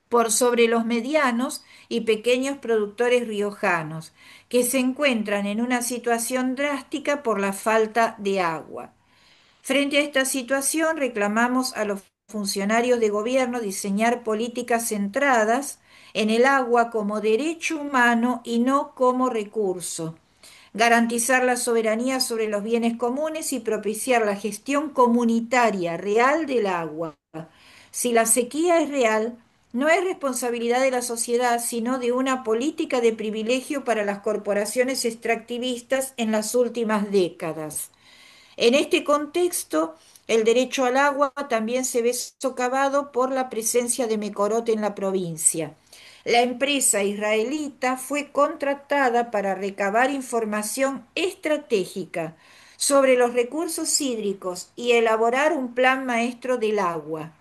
por sobre los medianos y pequeños productores riojanos, que se encuentran en una situación drástica por la falta de agua. Frente a esta situación, reclamamos a los funcionarios de gobierno diseñar políticas centradas en el agua como derecho humano y no como recurso, garantizar la soberanía sobre los bienes comunes y propiciar la gestión comunitaria real del agua. Si la sequía es real, no es responsabilidad de la sociedad, sino de una política de privilegio para las corporaciones extractivistas en las últimas décadas. En este contexto, el derecho al agua también se ve socavado por la presencia de Mecorot en la provincia. La empresa israelita fue contratada para recabar información estratégica sobre los recursos hídricos y elaborar un plan maestro del agua.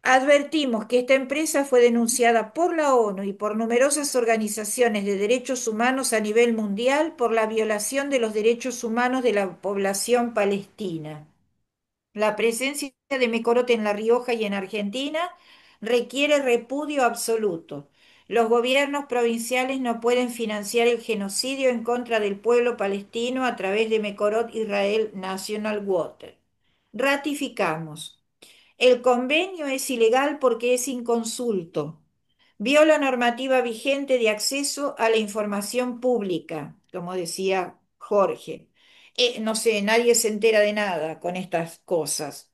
Advertimos que esta empresa fue denunciada por la ONU y por numerosas organizaciones de derechos humanos a nivel mundial por la violación de los derechos humanos de la población palestina. La presencia de Mecorote en La Rioja y en Argentina requiere repudio absoluto. Los gobiernos provinciales no pueden financiar el genocidio en contra del pueblo palestino a través de Mecorot Israel National Water. Ratificamos. El convenio es ilegal porque es inconsulto. Viola normativa vigente de acceso a la información pública, como decía Jorge. No sé, nadie se entera de nada con estas cosas.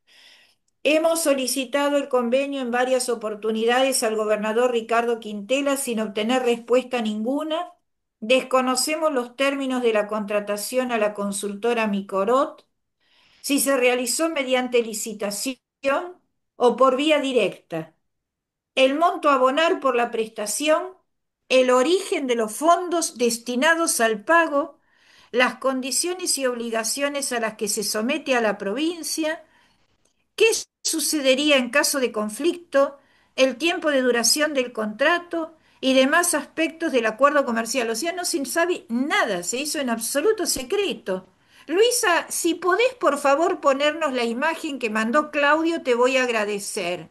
Hemos solicitado el convenio en varias oportunidades al gobernador Ricardo Quintela sin obtener respuesta ninguna. Desconocemos los términos de la contratación a la consultora Micorot, si se realizó mediante licitación o por vía directa, el monto a abonar por la prestación, el origen de los fondos destinados al pago, las condiciones y obligaciones a las que se somete a la provincia, qué sucedería en caso de conflicto, el tiempo de duración del contrato y demás aspectos del acuerdo comercial. O sea, no se sabe nada, se hizo en absoluto secreto. Luisa, si podés por favor ponernos la imagen que mandó Claudio, te voy a agradecer.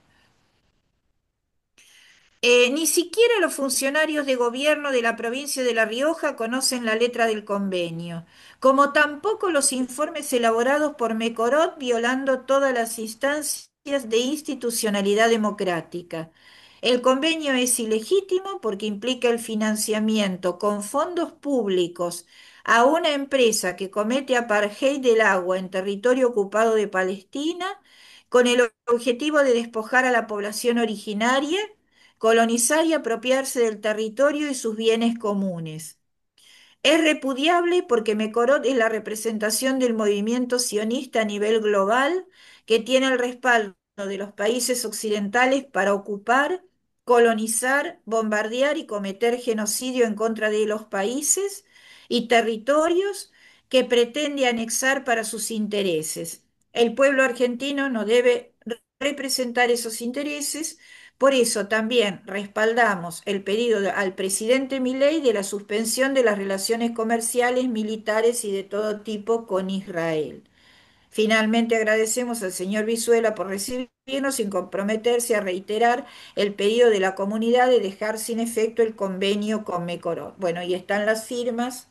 Ni siquiera los funcionarios de gobierno de la provincia de La Rioja conocen la letra del convenio, como tampoco los informes elaborados por Mecorot violando todas las instancias de institucionalidad democrática. El convenio es ilegítimo porque implica el financiamiento con fondos públicos a una empresa que comete apartheid del agua en territorio ocupado de Palestina con el objetivo de despojar a la población originaria, colonizar y apropiarse del territorio y sus bienes comunes. Es repudiable porque Mecorot es la representación del movimiento sionista a nivel global que tiene el respaldo de los países occidentales para ocupar, colonizar, bombardear y cometer genocidio en contra de los países y territorios que pretende anexar para sus intereses. El pueblo argentino no debe representar esos intereses Por eso también respaldamos el pedido al presidente Milei de la suspensión de las relaciones comerciales, militares y de todo tipo con Israel. Finalmente agradecemos al señor Vizuela por recibirnos sin comprometerse a reiterar el pedido de la comunidad de dejar sin efecto el convenio con Mecorot. Bueno, y están las firmas,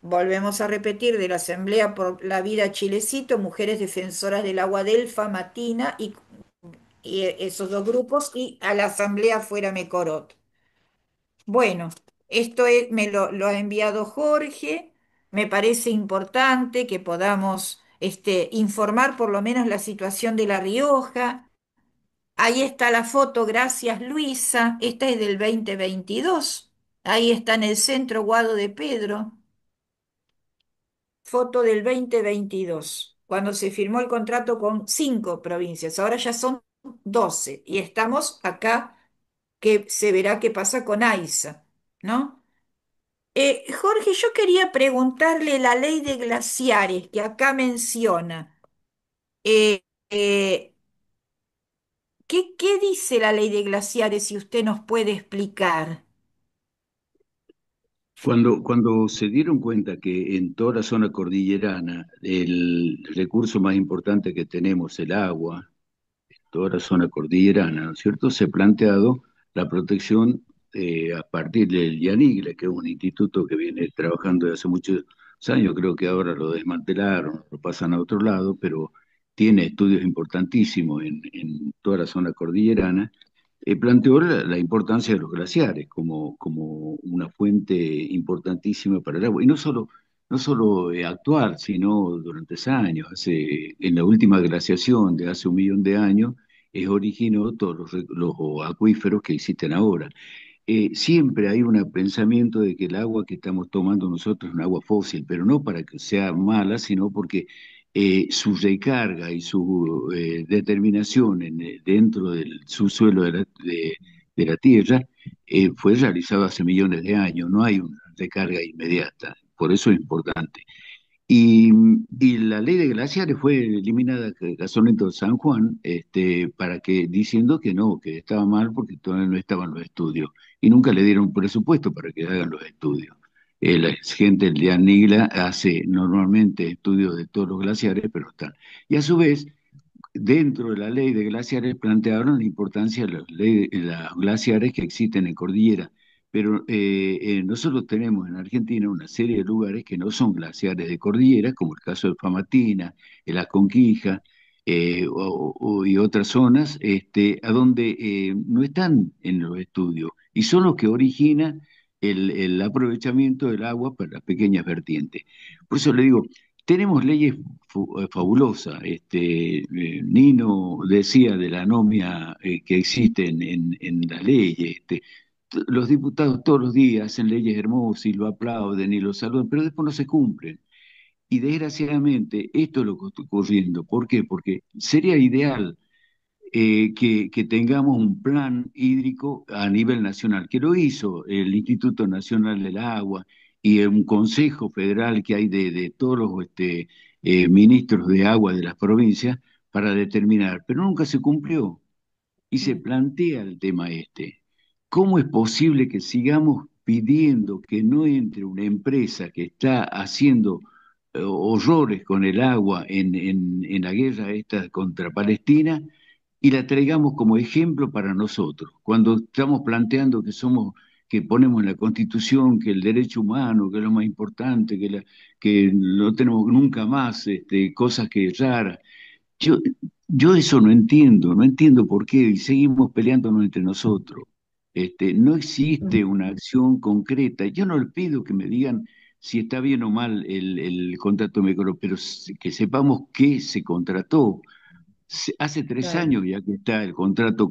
volvemos a repetir, de la Asamblea por la Vida Chilecito, Mujeres Defensoras del Agua Delfa, Matina y esos dos grupos, y a la Asamblea Fuera Mecorot. Bueno, me lo ha enviado Jorge. Me parece importante que podamos informar por lo menos la situación de La Rioja. Ahí está la foto, gracias Luisa. Esta es del 2022. Ahí está en el centro Guado de Pedro. Foto del 2022, cuando se firmó el contrato con 5 provincias. Ahora ya son 12 y estamos acá que se verá qué pasa con AISA, ¿no? Jorge, yo quería preguntarle la ley de glaciares que acá menciona. Eh, eh, ¿qué dice la ley de glaciares si usted nos puede explicar? Cuando se dieron cuenta que en toda la zona cordillerana el recurso más importante que tenemos, el agua, toda la zona cordillerana, ¿no es cierto? Se ha planteado la protección a partir del IANIGLE, que es un instituto que viene trabajando desde hace muchos años, creo que ahora lo desmantelaron, lo pasan a otro lado, pero tiene estudios importantísimos en toda la zona cordillerana. Planteó la importancia de los glaciares como una fuente importantísima para el agua. Y no solo actuar, sino durante años. En la última glaciación de hace 1 millón de años, originó todos los acuíferos que existen ahora. Siempre hay un pensamiento de que el agua que estamos tomando nosotros es un agua fósil, pero no para que sea mala, sino porque su recarga y su determinación dentro del subsuelo de la Tierra fue realizado hace millones de años, no hay una recarga inmediata, por eso es importante. Y, y la ley de glaciares fue eliminada casualmente de San Juan, diciendo que no, que estaba mal porque todavía no estaban los estudios. Y nunca le dieron presupuesto para que hagan los estudios. La gente de Anigla hace normalmente estudios de todos los glaciares, pero están. Y a su vez, dentro de la ley de glaciares plantearon la importancia de las glaciares que existen en cordillera, pero nosotros tenemos en Argentina una serie de lugares que no son glaciares de cordillera, como el caso de Famatina, el Aconquija y otras zonas, a donde no están en los estudios y son los que originan el aprovechamiento del agua para las pequeñas vertientes. Por eso le digo, tenemos leyes fabulosas. Nino decía de la anomia que existe en las leyes. Los diputados todos los días hacen leyes hermosas y lo aplauden y lo saludan, pero después no se cumplen. Y desgraciadamente esto es lo que está ocurriendo. ¿Por qué? Porque sería ideal que tengamos un plan hídrico a nivel nacional, que lo hizo el Instituto Nacional del Agua y un consejo federal que hay de todos los ministros de agua de las provincias para determinar, pero nunca se cumplió. Y se Mm, plantea el tema este. ¿Cómo es posible que sigamos pidiendo que no entre una empresa que está haciendo horrores con el agua en la guerra esta contra Palestina y la traigamos como ejemplo para nosotros? Cuando estamos planteando que ponemos en la Constitución que el derecho humano, que es lo más importante, que no tenemos nunca más cosas que errar. Yo, yo eso no entiendo por qué, y seguimos peleándonos entre nosotros. No existe una acción concreta. Yo no le pido que me digan si está bien o mal el contrato de Mecoro, pero que sepamos qué se contrató. Hace tres claro. años ya que está el contrato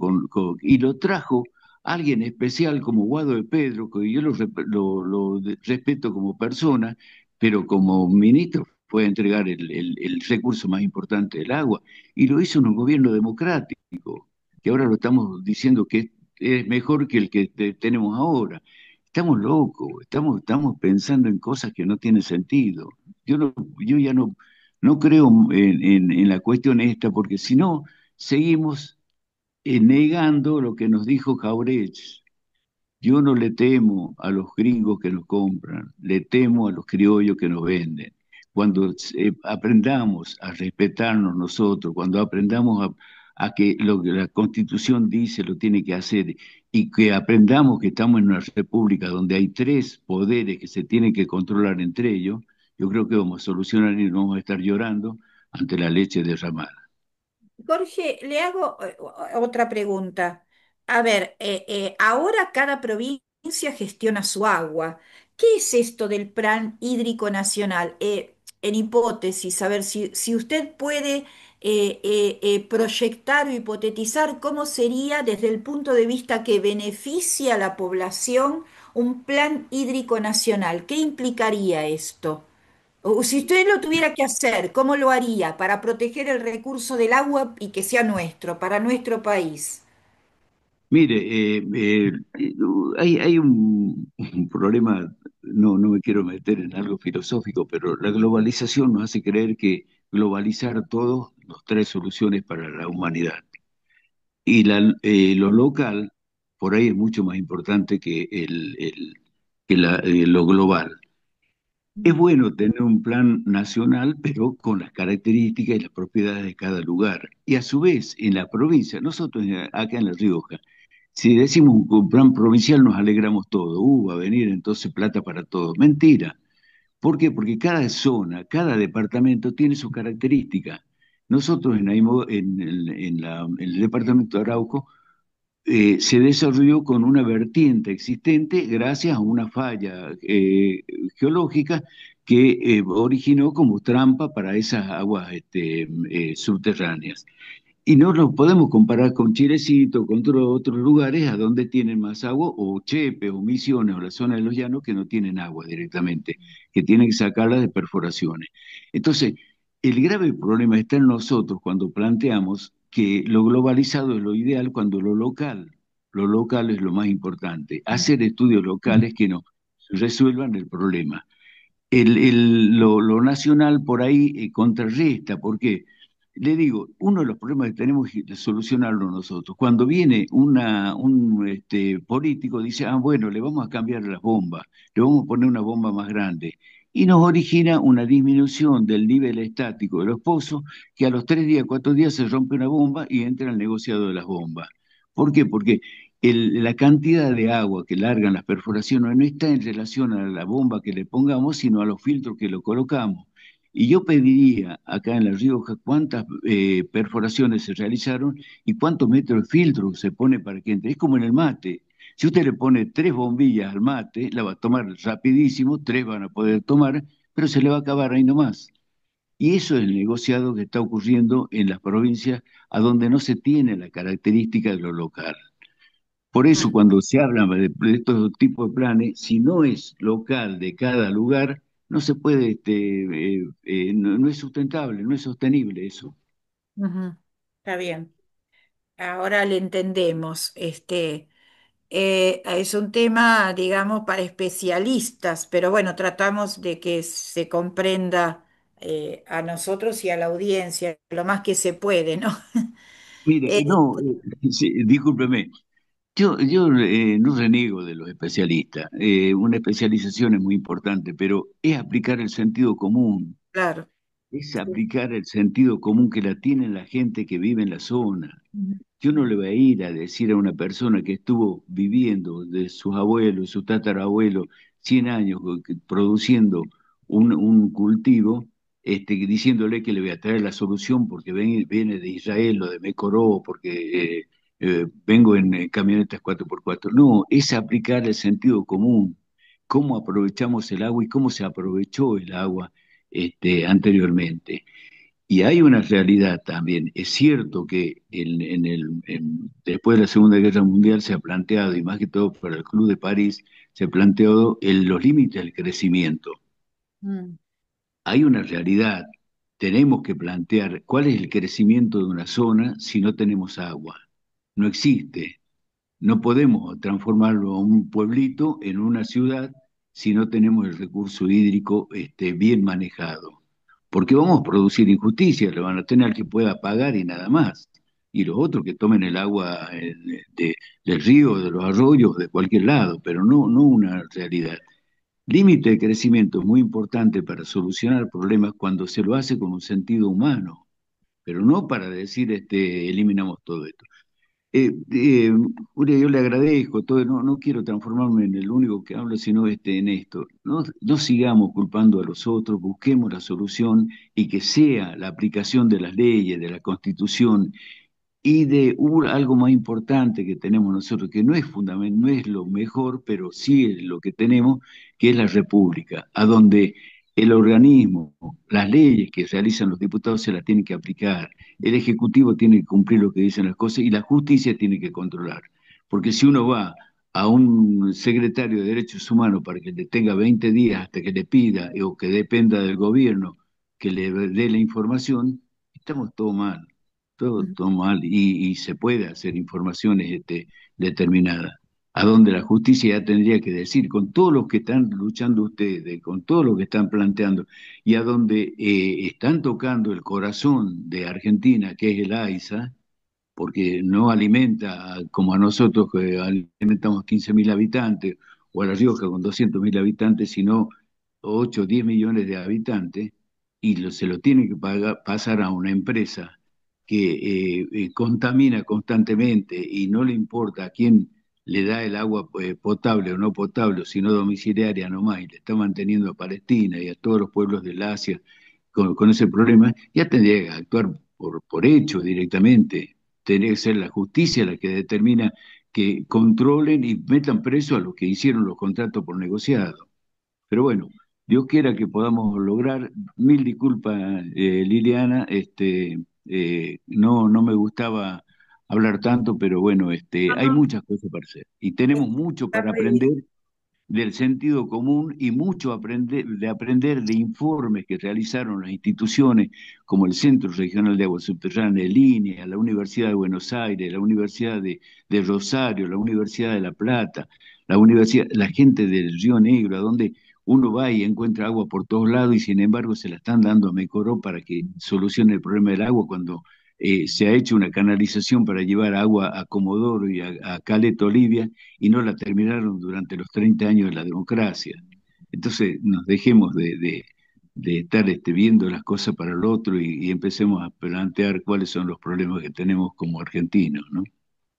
y lo trajo alguien especial como Guado de Pedro, que yo respeto como persona, pero como ministro fue a entregar el recurso más importante del agua, y lo hizo en un gobierno democrático, que ahora lo estamos diciendo que es mejor que el que tenemos ahora. Estamos locos, estamos pensando en cosas que no tienen sentido. Yo ya no creo en la cuestión esta, porque si no, seguimos negando lo que nos dijo Jauretsch. Yo no le temo a los gringos que nos compran, le temo a los criollos que nos venden. Cuando aprendamos a respetarnos nosotros, cuando aprendamos a que lo que la Constitución dice lo tiene que hacer y que aprendamos que estamos en una república donde hay tres poderes que se tienen que controlar entre ellos, yo creo que vamos a solucionar y no vamos a estar llorando ante la leche derramada. Jorge, le hago otra pregunta. A ver, ahora cada provincia gestiona su agua. ¿Qué es esto del Plan Hídrico Nacional? En hipótesis, a ver si usted puede proyectar o hipotetizar cómo sería desde el punto de vista que beneficia a la población un Plan Hídrico Nacional. ¿Qué implicaría esto? O si usted lo tuviera que hacer, ¿cómo lo haría para proteger el recurso del agua y que sea nuestro, para nuestro país? Mire, hay un problema, no me quiero meter en algo filosófico, pero la globalización nos hace creer que globalizar todo nos trae soluciones para la humanidad. Y lo local, por ahí es mucho más importante que, lo global. Es Mm. bueno tener un plan nacional, pero con las características y las propiedades de cada lugar. Y a su vez, en la provincia, nosotros acá en La Rioja, si decimos un plan provincial nos alegramos todo. Va a venir entonces plata para todos. Mentira. ¿Por qué? Porque cada zona, cada departamento tiene su característica. Nosotros en el departamento de Arauco se desarrolló con una vertiente existente gracias a una falla geológica que originó como trampa para esas aguas subterráneas. Y no lo podemos comparar con Chilecito, con otros lugares a donde tienen más agua, o Chepe, o Misiones, o la zona de los llanos que no tienen agua directamente, que tienen que sacarla de perforaciones. Entonces, el grave problema está en nosotros cuando planteamos que lo globalizado es lo ideal cuando lo local es lo más importante. Hacer estudios locales que nos resuelvan el problema. Lo nacional por ahí contrarresta, porque le digo, uno de los problemas que tenemos es solucionarlo nosotros. Cuando viene un político, dice, bueno, le vamos a cambiar las bombas, le vamos a poner una bomba más grande, y nos origina una disminución del nivel estático de los pozos, que a los 3 días, 4 días se rompe una bomba y entra el negociado de las bombas. ¿Por qué? Porque la cantidad de agua que largan las perforaciones no está en relación a la bomba que le pongamos, sino a los filtros que lo colocamos. Y yo pediría acá en La Rioja cuántas perforaciones se realizaron y cuántos metros de filtro se pone para que entre. Es como en el mate. Si usted le pone 3 bombillas al mate, la va a tomar rapidísimo, 3 van a poder tomar, pero se le va a acabar ahí nomás. Y eso es el negociado que está ocurriendo en las provincias a donde no se tiene la característica de lo local. Por eso, Mm. cuando se habla de estos tipos de planes, si no es local de cada lugar, no se puede, no es sustentable, no es sostenible eso. Ujú. Está bien. Ahora le entendemos. Es un tema, digamos, para especialistas, pero bueno, tratamos de que se comprenda a nosotros y a la audiencia lo más que se puede, ¿no? Mire, Eh, no, sí, discúlpeme, yo no reniego de los especialistas. Una especialización es muy importante, pero es aplicar el sentido común, claro. es aplicar el sentido común que la tiene la gente que vive en la zona. Ujú. Yo no le voy a ir a decir a una persona que estuvo viviendo de sus abuelos, sus tatarabuelos, 100 años produciendo un cultivo, diciéndole que le voy a traer la solución porque viene de Israel o de Mecoró, porque vengo en camionetas 4x4. No, es aplicar el sentido común, cómo aprovechamos el agua y cómo se aprovechó el agua anteriormente. Y hay una realidad también. Es cierto que después de la Segunda Guerra Mundial se ha planteado, y más que todo para el Club de París, se ha planteado los límites del crecimiento. Mm. Hay una realidad. Tenemos que plantear cuál es el crecimiento de una zona si no tenemos agua. No existe. No podemos transformarlo a un pueblito en una ciudad si no tenemos el recurso hídrico bien manejado. Porque vamos a producir injusticia, le van a tener que pueda pagar y nada más. y los otros que tomen el agua del río, de los arroyos, de cualquier lado, pero no una realidad. Límite de crecimiento es muy importante para solucionar problemas cuando se lo hace con un sentido humano, pero no para decir eliminamos todo esto. Uriel, yo le agradezco todo, no quiero transformarme en el único que habla, sino en esto. No sigamos culpando a los otros, busquemos la solución y que sea la aplicación de las leyes, de la Constitución y de algo más importante que tenemos nosotros, que no es fundamental, no es lo mejor, pero sí es lo que tenemos, que es la República, a donde el organismo, las leyes que realizan los diputados se las tienen que aplicar, el Ejecutivo tiene que cumplir lo que dicen las cosas y la justicia tiene que controlar. Porque si uno va a un secretario de Derechos Humanos para que le tenga 20 días hasta que le pida o que dependa del gobierno que le dé la información, estamos todo mal. Todo mal y se puede hacer informaciones determinadas, a donde la justicia ya tendría que decir, con todos los que están luchando ustedes, con todo lo que están planteando, y a donde están tocando el corazón de Argentina, que es el AISA, porque no alimenta como a nosotros que alimentamos 15.000 habitantes, o a La Rioja con 200.000 habitantes, sino 8 o 10 millones de habitantes, y se lo tiene que pasar a una empresa que contamina constantemente y no le importa a quién le da el agua potable o no potable, sino domiciliaria nomás, y le está manteniendo a Palestina y a todos los pueblos del Asia con ese problema, ya tendría que actuar por hecho directamente. Tendría que ser la justicia la que determina que controlen y metan preso a los que hicieron los contratos por negociado. Pero bueno, Dios quiera que podamos lograr. Mil disculpas, Liliana, no me gustaba hablar tanto, pero bueno, hay No, muchas cosas para hacer y tenemos mucho está para re bien. aprender del sentido común y mucho de aprender de informes que realizaron las instituciones como el Centro Regional de Agua Subterránea, el INEA, la Universidad de Buenos Aires, la Universidad de Rosario, la Universidad de La Plata, la gente del Río Negro, a donde uno va y encuentra agua por todos lados y sin embargo se la están dando a Mecoró para que solucione el problema del agua cuando se ha hecho una canalización para llevar agua a Comodoro y a Caleta, Olivia, y no la terminaron durante los 30 años de la democracia. Entonces nos dejemos de estar viendo las cosas para el otro y empecemos a plantear cuáles son los problemas que tenemos como argentinos, ¿no?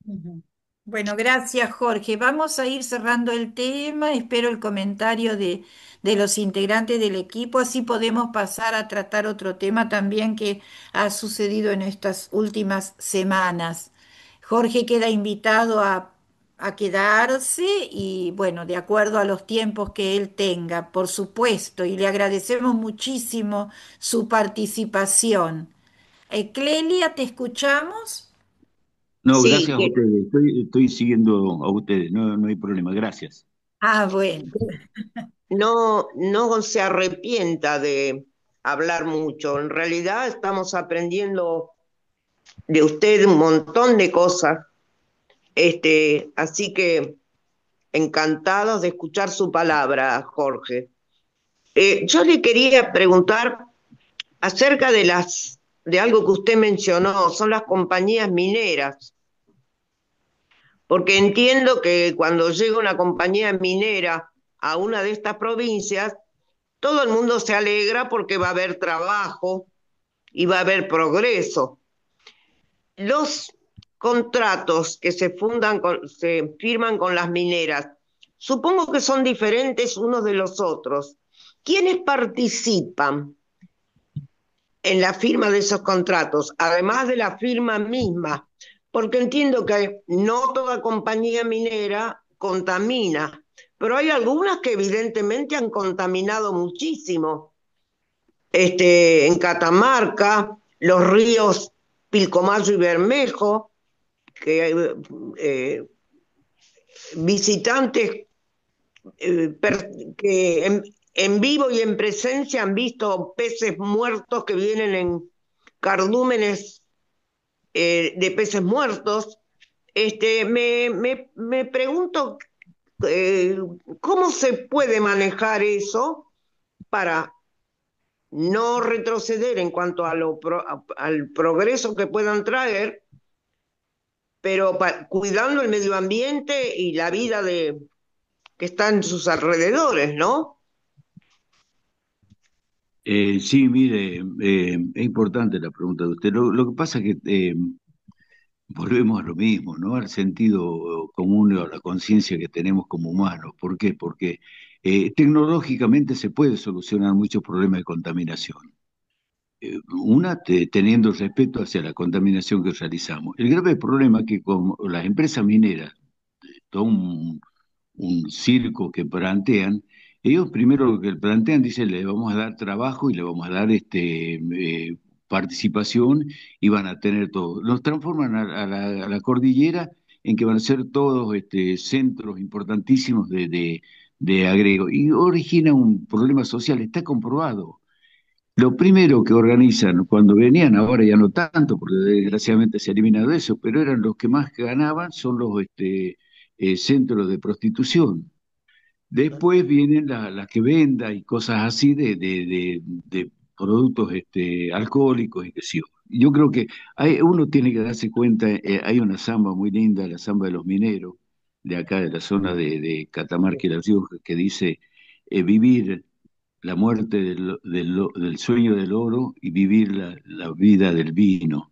Ujú. Bueno, gracias, Jorge. Vamos a ir cerrando el tema. Espero el comentario de los integrantes del equipo, así podemos pasar a tratar otro tema también que ha sucedido en estas últimas semanas. Jorge queda invitado a quedarse y, bueno, de acuerdo a los tiempos que él tenga, por supuesto, y le agradecemos muchísimo su participación. Clelia, ¿te escuchamos? No, Sí, gracias a ustedes, estoy siguiendo a ustedes, no hay problema, gracias. Ah, bueno. no se arrepienta de hablar mucho. En realidad estamos aprendiendo de usted un montón de cosas. Así que encantados de escuchar su palabra, Jorge. Yo le quería preguntar acerca de algo que usted mencionó, son las compañías mineras, porque entiendo que cuando llega una compañía minera a una de estas provincias, todo el mundo se alegra porque va a haber trabajo y va a haber progreso. Los contratos que se firman con las mineras, supongo que son diferentes unos de los otros. ¿Quiénes participan en la firma de esos contratos, además de la firma misma? Porque entiendo que no toda compañía minera contamina, pero hay algunas que evidentemente han contaminado muchísimo. En Catamarca, los ríos Pilcomayo y Bermejo, que visitantes que en vivo y en presencia han visto peces muertos que vienen en cardúmenes de peces muertos. Me pregunto eh, cómo se puede manejar eso para no retroceder en cuanto al progreso que puedan traer, pero cuidando el medio ambiente y la vida que está en sus alrededores, ¿no? Sí, mire, es importante la pregunta de usted. Lo que pasa es que volvemos a lo mismo, ¿no? Al sentido común o a la conciencia que tenemos como humanos. ¿Por qué? Porque tecnológicamente se puede solucionar muchos problemas de contaminación. Teniendo respeto hacia la contaminación que realizamos. El grave problema es que con las empresas mineras, todo un circo que plantean, ellos primero lo que plantean, dicen, le vamos a dar trabajo y le vamos a dar participación y van a tener todo. Los transforman a la cordillera en que van a ser todos centros importantísimos de agrego y origina un problema social, está comprobado. Lo primero que organizan cuando venían, ahora ya no tanto, porque desgraciadamente se ha eliminado eso, pero eran los que más ganaban, son los centros de prostitución. Después vienen las que vendan y cosas así de productos alcohólicos y qué sé yo. Yo creo que uno tiene que darse cuenta, hay una samba muy linda, la samba de los mineros, de acá de la zona de Catamarca y La Rioja, que dice vivir la muerte del sueño del oro y vivir la vida del vino,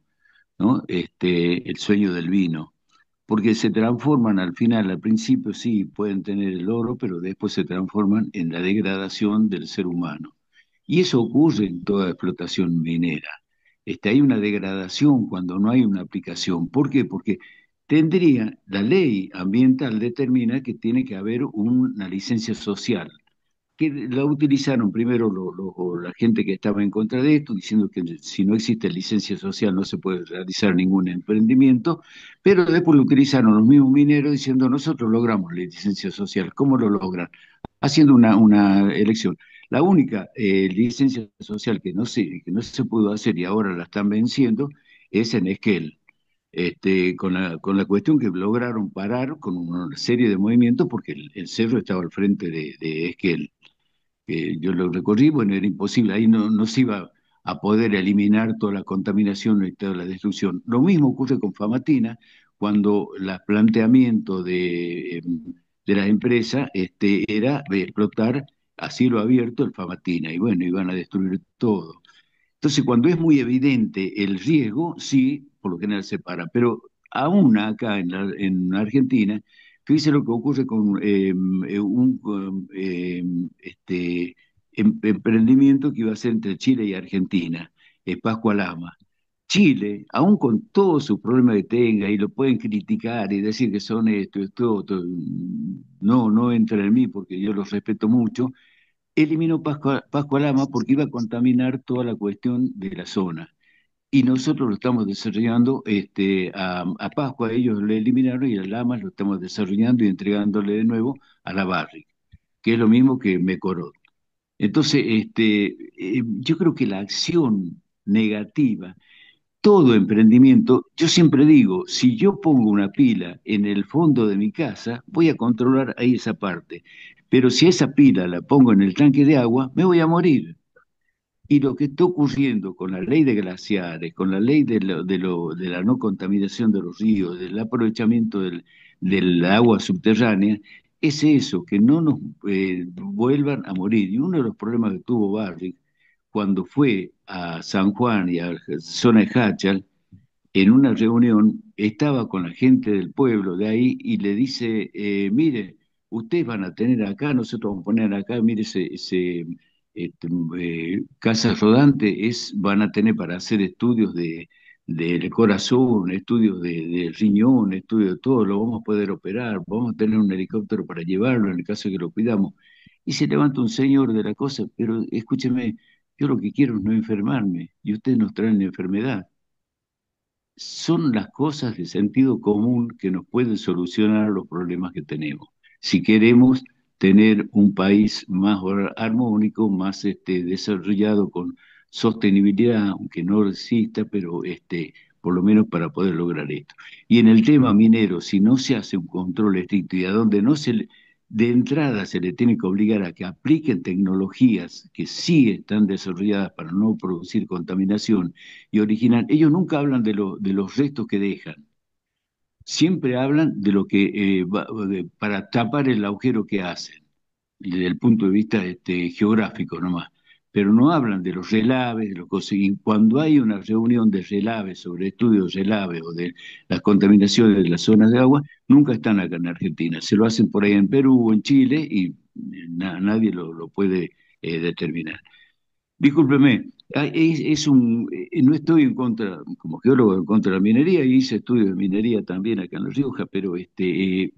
¿no? El sueño del vino, porque se transforman al final, al principio sí pueden tener el oro, pero después se transforman en la degradación del ser humano. Y eso ocurre en toda explotación minera. Hay una degradación cuando no hay una aplicación. ¿Por qué? Porque la ley ambiental determina que tiene que haber una licencia social que la utilizaron primero la gente que estaba en contra de esto, diciendo que si no existe licencia social no se puede realizar ningún emprendimiento, pero después lo utilizaron los mismos mineros diciendo nosotros logramos la licencia social. ¿Cómo lo logran? Haciendo una elección. La única licencia social que no se pudo hacer y ahora la están venciendo es en Esquel. Con la cuestión que lograron parar con una serie de movimientos porque el cerro estaba al frente de Esquel. Yo lo recorrí, bueno, era imposible, ahí no se iba a poder eliminar toda la contaminación y toda la destrucción. Lo mismo ocurre con Famatina, cuando el planteamiento de la empresa era de explotar a cielo abierto el Famatina, y bueno, iban a destruir todo. Entonces, cuando es muy evidente el riesgo, sí, por lo general se para, pero aún acá en Argentina, fíjese lo que ocurre con un emprendimiento que iba a ser entre Chile y Argentina, Pascua Lama. Chile, aún con todos sus problemas que tenga, y lo pueden criticar y decir que son esto, otro, no entra en mí porque yo los respeto mucho, eliminó Pascua Lama porque iba a contaminar toda la cuestión de la zona. Y nosotros lo estamos desarrollando a Pascua, ellos lo eliminaron y a Lama lo estamos desarrollando y entregándole de nuevo a la Barrick, que es lo mismo que Mecorot. Entonces, yo creo que la acción negativa, todo emprendimiento, yo siempre digo, si yo pongo una pila en el fondo de mi casa, voy a controlar ahí esa parte. Pero si esa pila la pongo en el tanque de agua, me voy a morir. Y lo que está ocurriendo con la ley de glaciares, con la ley de la no contaminación de los ríos, del aprovechamiento del agua subterránea, es eso, que no nos vuelvan a morir. Y uno de los problemas que tuvo Barrick cuando fue a San Juan y a la zona de Hachal, en una reunión estaba con la gente del pueblo de ahí y le dice, mire, ustedes van a tener acá, nosotros vamos a poner acá, mire, este, casa rodante, van a tener para hacer estudios del corazón, estudios de riñón, estudios de todo, lo vamos a poder operar, vamos a tener un helicóptero para llevarlo en el caso de que lo cuidamos. Y se levanta un señor de la cosa, pero escúcheme, yo lo que quiero es no enfermarme y ustedes nos traen la enfermedad. Son las cosas de sentido común que nos pueden solucionar los problemas que tenemos. Si queremos tener un país más armónico, más desarrollado con sostenibilidad, aunque no resista, pero por lo menos para poder lograr esto. Y en el tema minero, si no se hace un control estricto y a donde no de entrada se le tiene que obligar a que apliquen tecnologías que sí están desarrolladas para no producir contaminación y original. Ellos nunca hablan de los restos que dejan. siempre hablan de lo que para tapar el agujero que hacen, desde el punto de vista geográfico nomás, pero no hablan de los relaves, de los cosas. Y cuando hay una reunión de relaves, sobre estudios de relaves o de las contaminaciones de las zonas de agua, nunca están acá en Argentina. Se lo hacen por ahí en Perú o en Chile y nadie lo puede determinar. Discúlpeme, no estoy en contra, como geólogo, en contra de la minería, y hice estudios de minería también acá en La Rioja, pero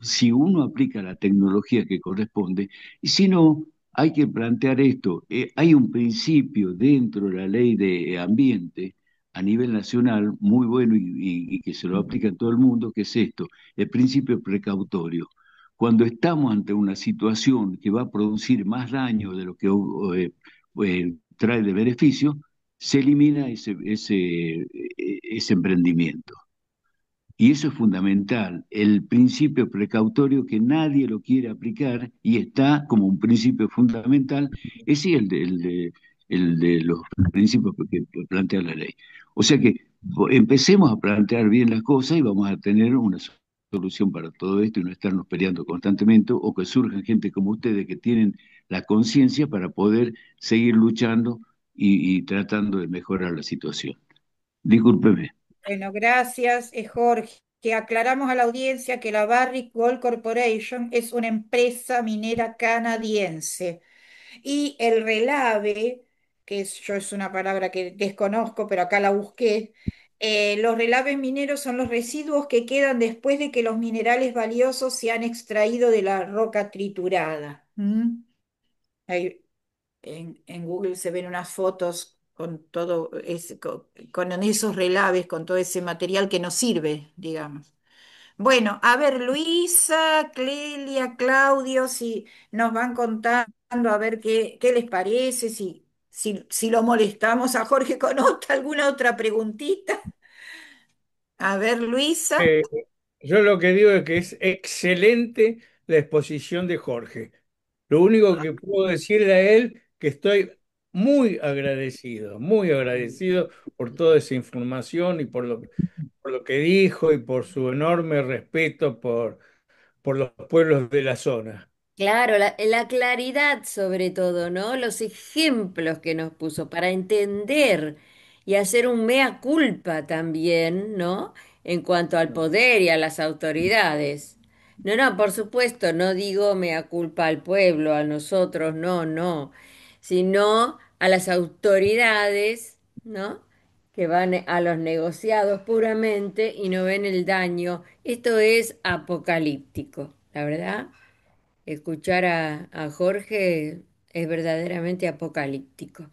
si uno aplica la tecnología que corresponde, y si no, hay que plantear esto. Hay un principio dentro de la ley de ambiente a nivel nacional muy bueno y que se lo aplica en todo el mundo, que es esto, el principio precautorio. Cuando estamos ante una situación que va a producir más daño de lo que trae de beneficio, se elimina ese emprendimiento. Y eso es fundamental, el principio precautorio que nadie lo quiere aplicar y está como un principio fundamental, es sí el de los principios que plantea la ley. O sea que empecemos a plantear bien las cosas y vamos a tener una solución para todo esto y no estarnos peleando constantemente o que surjan gente como ustedes que tienen la conciencia para poder seguir luchando y tratando de mejorar la situación. Discúlpeme. Bueno, gracias, Jorge. Que aclaramos a la audiencia que la Barrick Gold Corporation es una empresa minera canadiense y el relave, yo es una palabra que desconozco, pero acá la busqué. Los relaves mineros son los residuos que quedan después de que los minerales valiosos se han extraído de la roca triturada. ¿Mm? Ahí en Google se ven unas fotos con todo con esos relaves, con todo ese material que nos sirve, digamos. Bueno, a ver, Luisa, Clelia, Claudio, si nos van contando a ver qué les parece, si lo molestamos a Jorge con alguna otra preguntita. A ver, Luisa. Eh, yo lo que digo es que es excelente la exposición de Jorge. Lo único que puedo decirle a él que estoy muy agradecido por toda esa información y por lo que dijo y por su enorme respeto por los pueblos de la zona. Claro, la claridad sobre todo, ¿no? Los ejemplos que nos puso para entender y hacer un mea culpa también, ¿no? En cuanto al poder y a las autoridades. No, no, por supuesto, no digo mea culpa al pueblo, a nosotros, no, no, sino a las autoridades, ¿no? Que van a los negociados puramente y no ven el daño. Esto es apocalíptico, la verdad. Escuchar a Jorge es verdaderamente apocalíptico.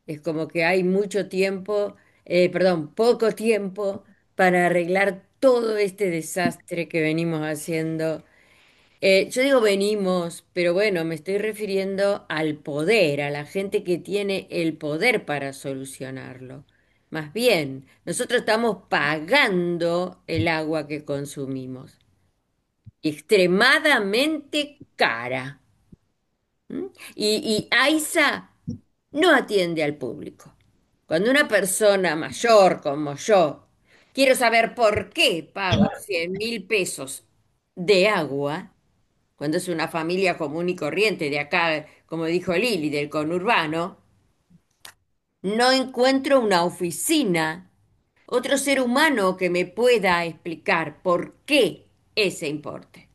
Es como que hay mucho tiempo, perdón, poco tiempo para arreglar todo este desastre que venimos haciendo. Yo digo venimos, pero bueno, me estoy refiriendo al poder, a la gente que tiene el poder para solucionarlo. Más bien, nosotros estamos pagando el agua que consumimos, extremadamente cara. ¿Mm? Y AISA no atiende al público. Cuando una persona mayor como yo quiero saber por qué pago 100.000 pesos de agua, cuando es una familia común y corriente de acá, como dijo Lili, del conurbano, no encuentro una oficina, otro ser humano que me pueda explicar por qué ese importe.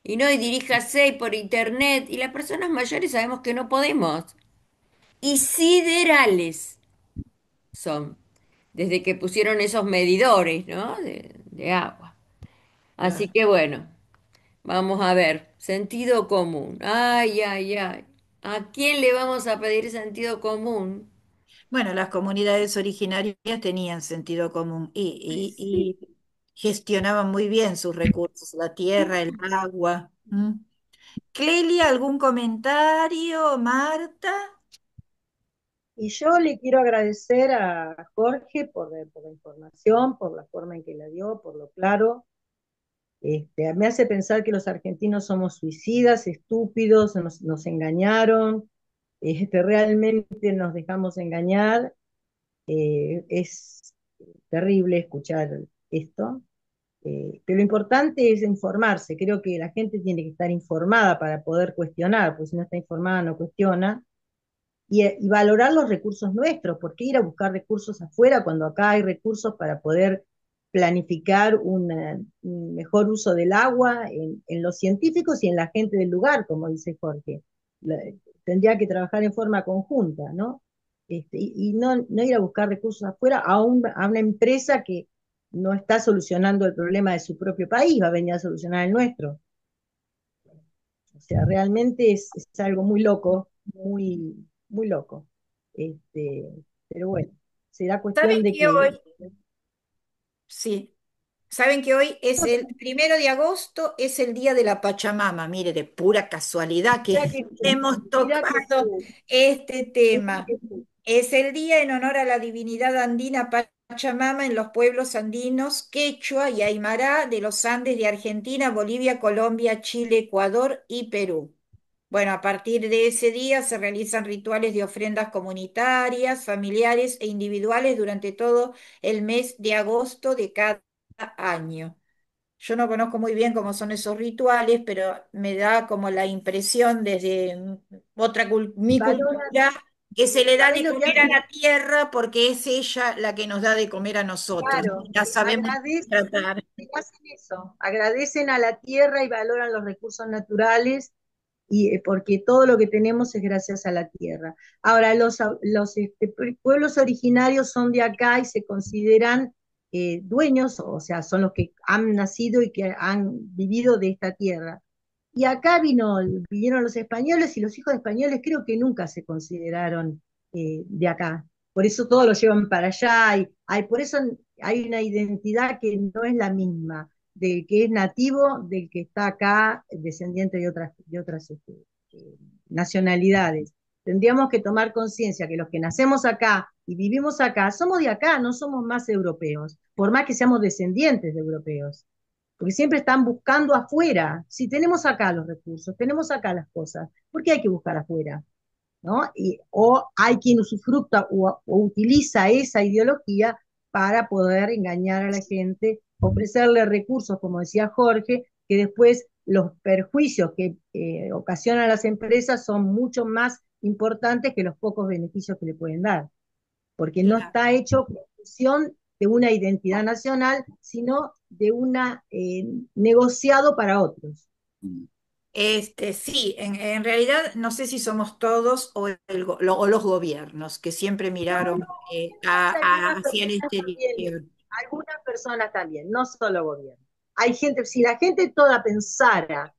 Y no, y diríjase por internet, y las personas mayores sabemos que no podemos. Y siderales son, desde que pusieron esos medidores, ¿no? De agua. Así Claro. que bueno, vamos a ver, sentido común. Ay, ay, ay. ¿A quién le vamos a pedir sentido común? Bueno, las comunidades originarias tenían sentido común Ay, sí. y gestionaban muy bien sus recursos, la tierra, el agua. ¿Mm? Clelia, ¿algún comentario? Marta. Y yo le quiero agradecer a Jorge por la información, por la forma en que la dio, por lo claro. Me hace pensar que los argentinos somos suicidas, estúpidos, nos engañaron, realmente nos dejamos engañar. Es terrible escuchar esto. Pero lo importante es informarse. Creo que la gente tiene que estar informada para poder cuestionar, porque si no está informada no cuestiona. Y valorar los recursos nuestros. ¿Por qué ir a buscar recursos afuera cuando acá hay recursos para poder planificar un mejor uso del agua en los científicos y en la gente del lugar, como dice Jorge? La- Tendría que trabajar en forma conjunta, ¿no? Y no ir a buscar recursos afuera a una empresa que no está solucionando el problema de su propio país, va a venir a solucionar el nuestro. O sea, realmente es algo muy loco, muy loco. Este, pero bueno, será ¿Saben cuestión de que hoy, que sí, saben que hoy es el 1 de agosto, es el día de la Pachamama? Mire, de pura casualidad que mira que hemos mira que tocado este mira tema. que Es el día en honor a la divinidad andina Pachamama en los pueblos andinos quechua y aymara de los Andes de Argentina, Bolivia, Colombia, Chile, Ecuador y Perú. Bueno, a partir de ese día se realizan rituales de ofrendas comunitarias, familiares e individuales durante todo el mes de agosto de cada año. Yo no conozco muy bien cómo son esos rituales, pero me da como la impresión desde mi valoran, cultura que se le da ¿sabes de lo que comer a hacen? la tierra porque es ella la que nos da de comer a nosotros. Claro, Ya sabemos agradecen, tratar. hacen eso, agradecen a la tierra y valoran los recursos naturales porque todo lo que tenemos es gracias a la tierra. Ahora, los pueblos originarios son de acá y se consideran dueños, o sea, son los que han nacido y que han vivido de esta tierra. Y acá vinieron los españoles y los hijos de españoles creo que nunca se consideraron de acá. Por eso todos lo llevan para allá por eso hay una identidad que no es la misma del que es nativo, del que está acá, descendiente de otras nacionalidades. Tendríamos que tomar conciencia que los que nacemos acá y vivimos acá, somos de acá, no somos más europeos, por más que seamos descendientes de europeos, porque siempre están buscando afuera. Si tenemos acá los recursos, tenemos acá las cosas, ¿por qué hay que buscar afuera? ¿No? O hay quien usufructa o utiliza esa ideología para poder engañar a la gente, ofrecerle recursos, como decía Jorge, que después los perjuicios que ocasionan las empresas son mucho más importantes que los pocos beneficios que le pueden dar, porque no Claro. está hecho con función de una identidad nacional, sino de una negociado para otros. Sí, en realidad no sé si somos todos o los gobiernos que siempre No, miraron no, algunas hacia el personas también, exterior. no solo gobierno. Hay gente, si la gente toda pensara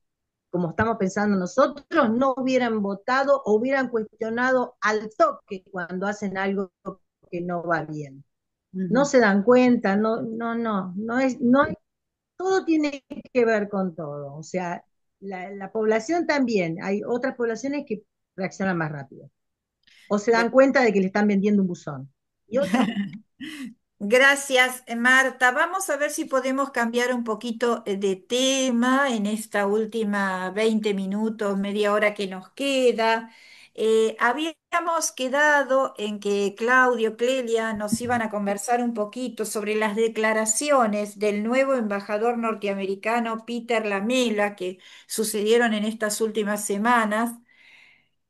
como estamos pensando nosotros, no hubieran votado o hubieran cuestionado al toque cuando hacen algo que no va bien. No Ujú. se dan cuenta, no es, todo tiene que ver con todo. O sea, la población también, hay otras poblaciones que reaccionan más rápido. O se dan Bueno, cuenta de que le están vendiendo un buzón. Y otros gracias, Marta. Vamos a ver si podemos cambiar un poquito de tema en esta última 20 minutos, media hora que nos queda. Habíamos quedado en que Claudio, Clelia nos iban a conversar un poquito sobre las declaraciones del nuevo embajador norteamericano Peter Lamela que sucedieron en estas últimas semanas.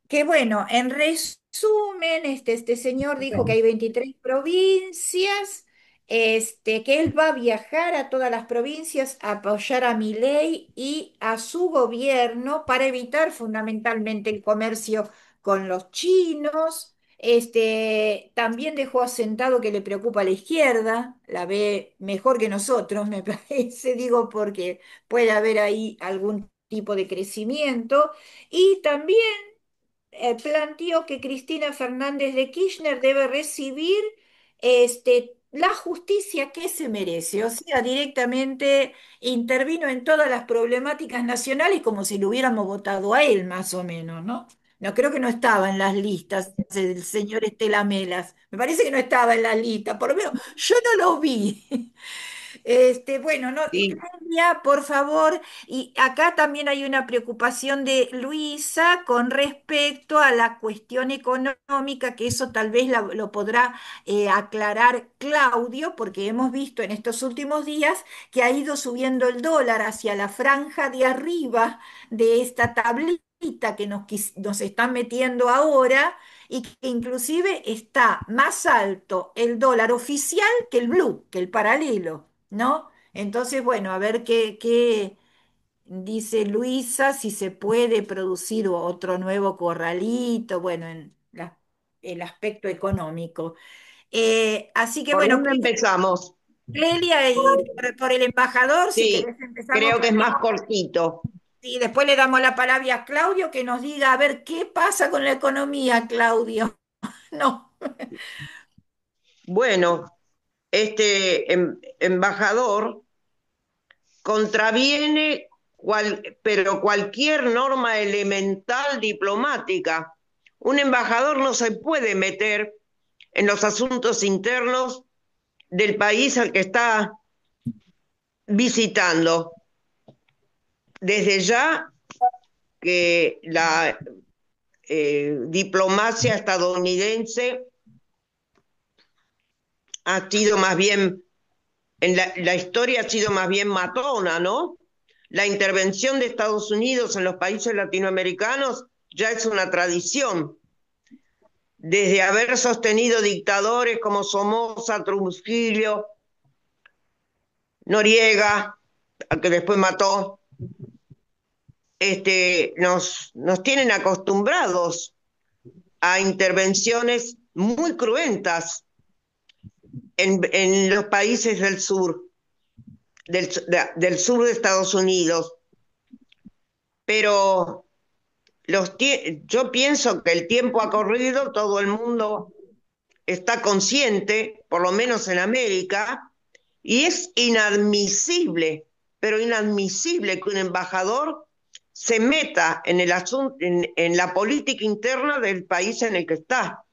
Que bueno, en resumen, este señor dijo que hay 23 provincias, que él va a viajar a todas las provincias a apoyar a Milei y a su gobierno para evitar fundamentalmente el comercio con los chinos. También dejó asentado que le preocupa a la izquierda, la ve mejor que nosotros, me parece, digo, porque puede haber ahí algún tipo de crecimiento. Y también planteó que Cristina Fernández de Kirchner debe recibir la justicia que se merece, o sea, directamente intervino en todas las problemáticas nacionales como si lo hubiéramos votado a él, más o menos, ¿no? No, creo que no estaba en las listas el señor Estela Melas. Me parece que no estaba en la lista, por lo menos yo no lo vi. Bueno, no, Sí, Delia, por favor, y acá también hay una preocupación de Luisa con respecto a la cuestión económica, que eso tal vez lo podrá aclarar Claudio, porque hemos visto en estos últimos días que ha ido subiendo el dólar hacia la franja de arriba de esta tablita que nos están metiendo ahora y que inclusive está más alto el dólar oficial que el blue, que el paralelo. ¿No? Entonces, bueno, a ver qué dice Luisa, si se puede producir otro nuevo corralito, bueno, en el aspecto económico. Así que, ¿por bueno, dónde empezamos? Clelia, y por el embajador, si Sí, querés empezamos creo por que es el más embajador. cortito. Y después le damos la palabra a Claudio que nos diga, a ver, ¿qué pasa con la economía, Claudio? No. Bueno, este embajador contraviene pero cualquier norma elemental diplomática. Un embajador no se puede meter en los asuntos internos del país al que está visitando. Desde ya que la diplomacia estadounidense ha sido más bien, la historia ha sido más bien matona, ¿no? La intervención de Estados Unidos en los países latinoamericanos ya es una tradición, desde haber sostenido dictadores como Somoza, Trujillo, Noriega, al que después mató, nos tienen acostumbrados a intervenciones muy cruentas en los países del sur, del sur de Estados Unidos. Pero yo pienso que el tiempo ha corrido, todo el mundo está consciente, por lo menos en América, y es inadmisible, pero inadmisible que un embajador se meta en el asunto, en la política interna del país en el que está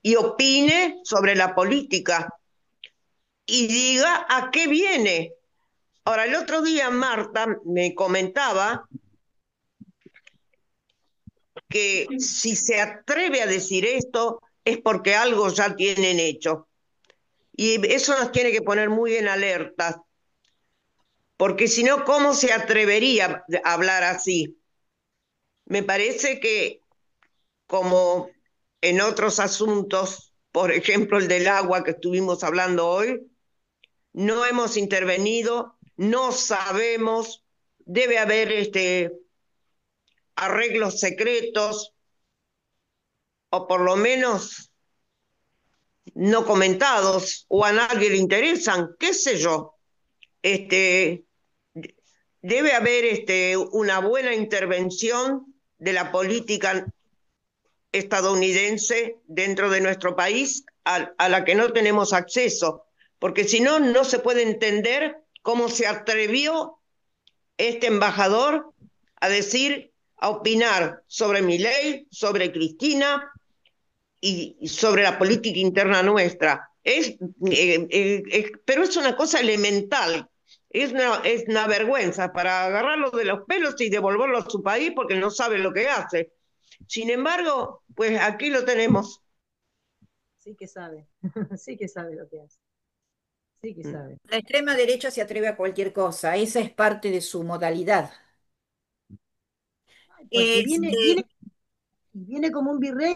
y opine sobre la política y diga a qué viene. Ahora, el otro día Marta me comentaba que si se atreve a decir esto es porque algo ya tienen hecho. Y eso nos tiene que poner muy en alerta, porque si no, ¿cómo se atrevería a hablar así? Me parece que como en otros asuntos, por ejemplo el del agua que estuvimos hablando hoy, no hemos intervenido, no sabemos, debe haber arreglos secretos o por lo menos no comentados o a nadie le interesan, qué sé yo. Este, debe haber una buena intervención de la política estadounidense dentro de nuestro país a la que no tenemos acceso, porque si no, no se puede entender cómo se atrevió este embajador a decir, a opinar sobre Milei, sobre Cristina y sobre la política interna nuestra. Pero es una cosa elemental, es una vergüenza para agarrarlo de los pelos y devolverlo a su país porque no sabe lo que hace. Sin embargo, pues aquí lo tenemos. Sí que sabe, sí que sabe lo que hace, sí que sabe. La extrema derecha se atreve a cualquier cosa, esa es parte de su modalidad. Porque Este, viene como un virrey,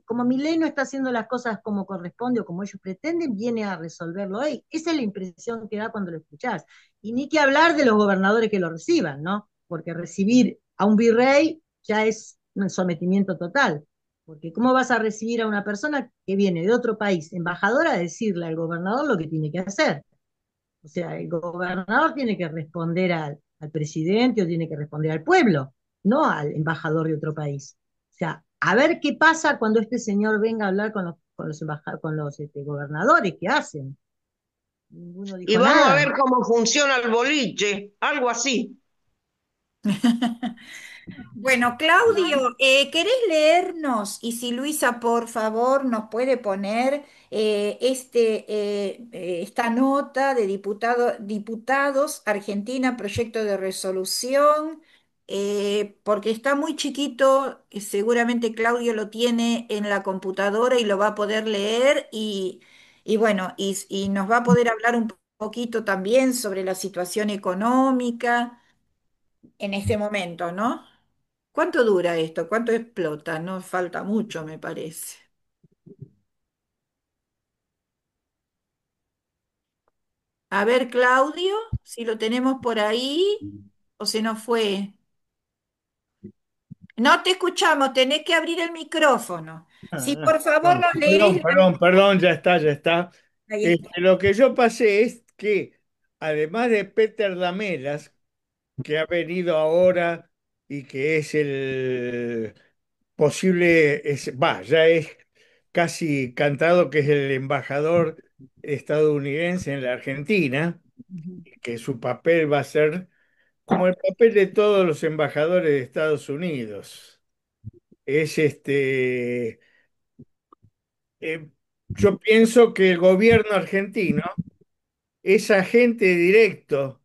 como Milei no está haciendo las cosas como corresponde o como ellos pretenden, viene a resolverlo ahí. Esa es la impresión que da cuando lo escuchás. Y ni que hablar de los gobernadores que lo reciban, ¿no? Porque recibir a un virrey ya es un sometimiento total. Porque ¿cómo vas a recibir a una persona que viene de otro país, embajadora, a decirle al gobernador lo que tiene que hacer? O sea, el gobernador tiene que responder al presidente o tiene que responder al pueblo, no al embajador de otro país. O sea, a ver qué pasa cuando este señor venga a hablar con los gobernadores, ¿qué hacen? Ninguno Y dijo vamos a nada. ver cómo funciona el boliche, algo así. Bueno, Claudio, ¿querés leernos? Y si Luisa, por favor, nos puede poner esta nota de diputados, Argentina, proyecto de resolución, porque está muy chiquito, seguramente Claudio lo tiene en la computadora y lo va a poder leer y bueno, y nos va a poder hablar un poquito también sobre la situación económica en este momento, ¿no? ¿Cuánto dura esto? ¿Cuánto explota? No falta mucho, me parece. A ver, Claudio, si lo tenemos por ahí o se nos fue. No te escuchamos, tenés que abrir el micrófono. Si por favor No, nos perdón, lees perdón, perdón, ya está, ya está. Ahí está. Lo que yo pasé es que, además de Peter Damelas, que ha venido ahora y que es el posible, ya es casi cantado que es el embajador estadounidense en la Argentina, Ujú. que su papel va a ser como el papel de todos los embajadores de Estados Unidos. Es eh, yo pienso que el gobierno argentino es agente directo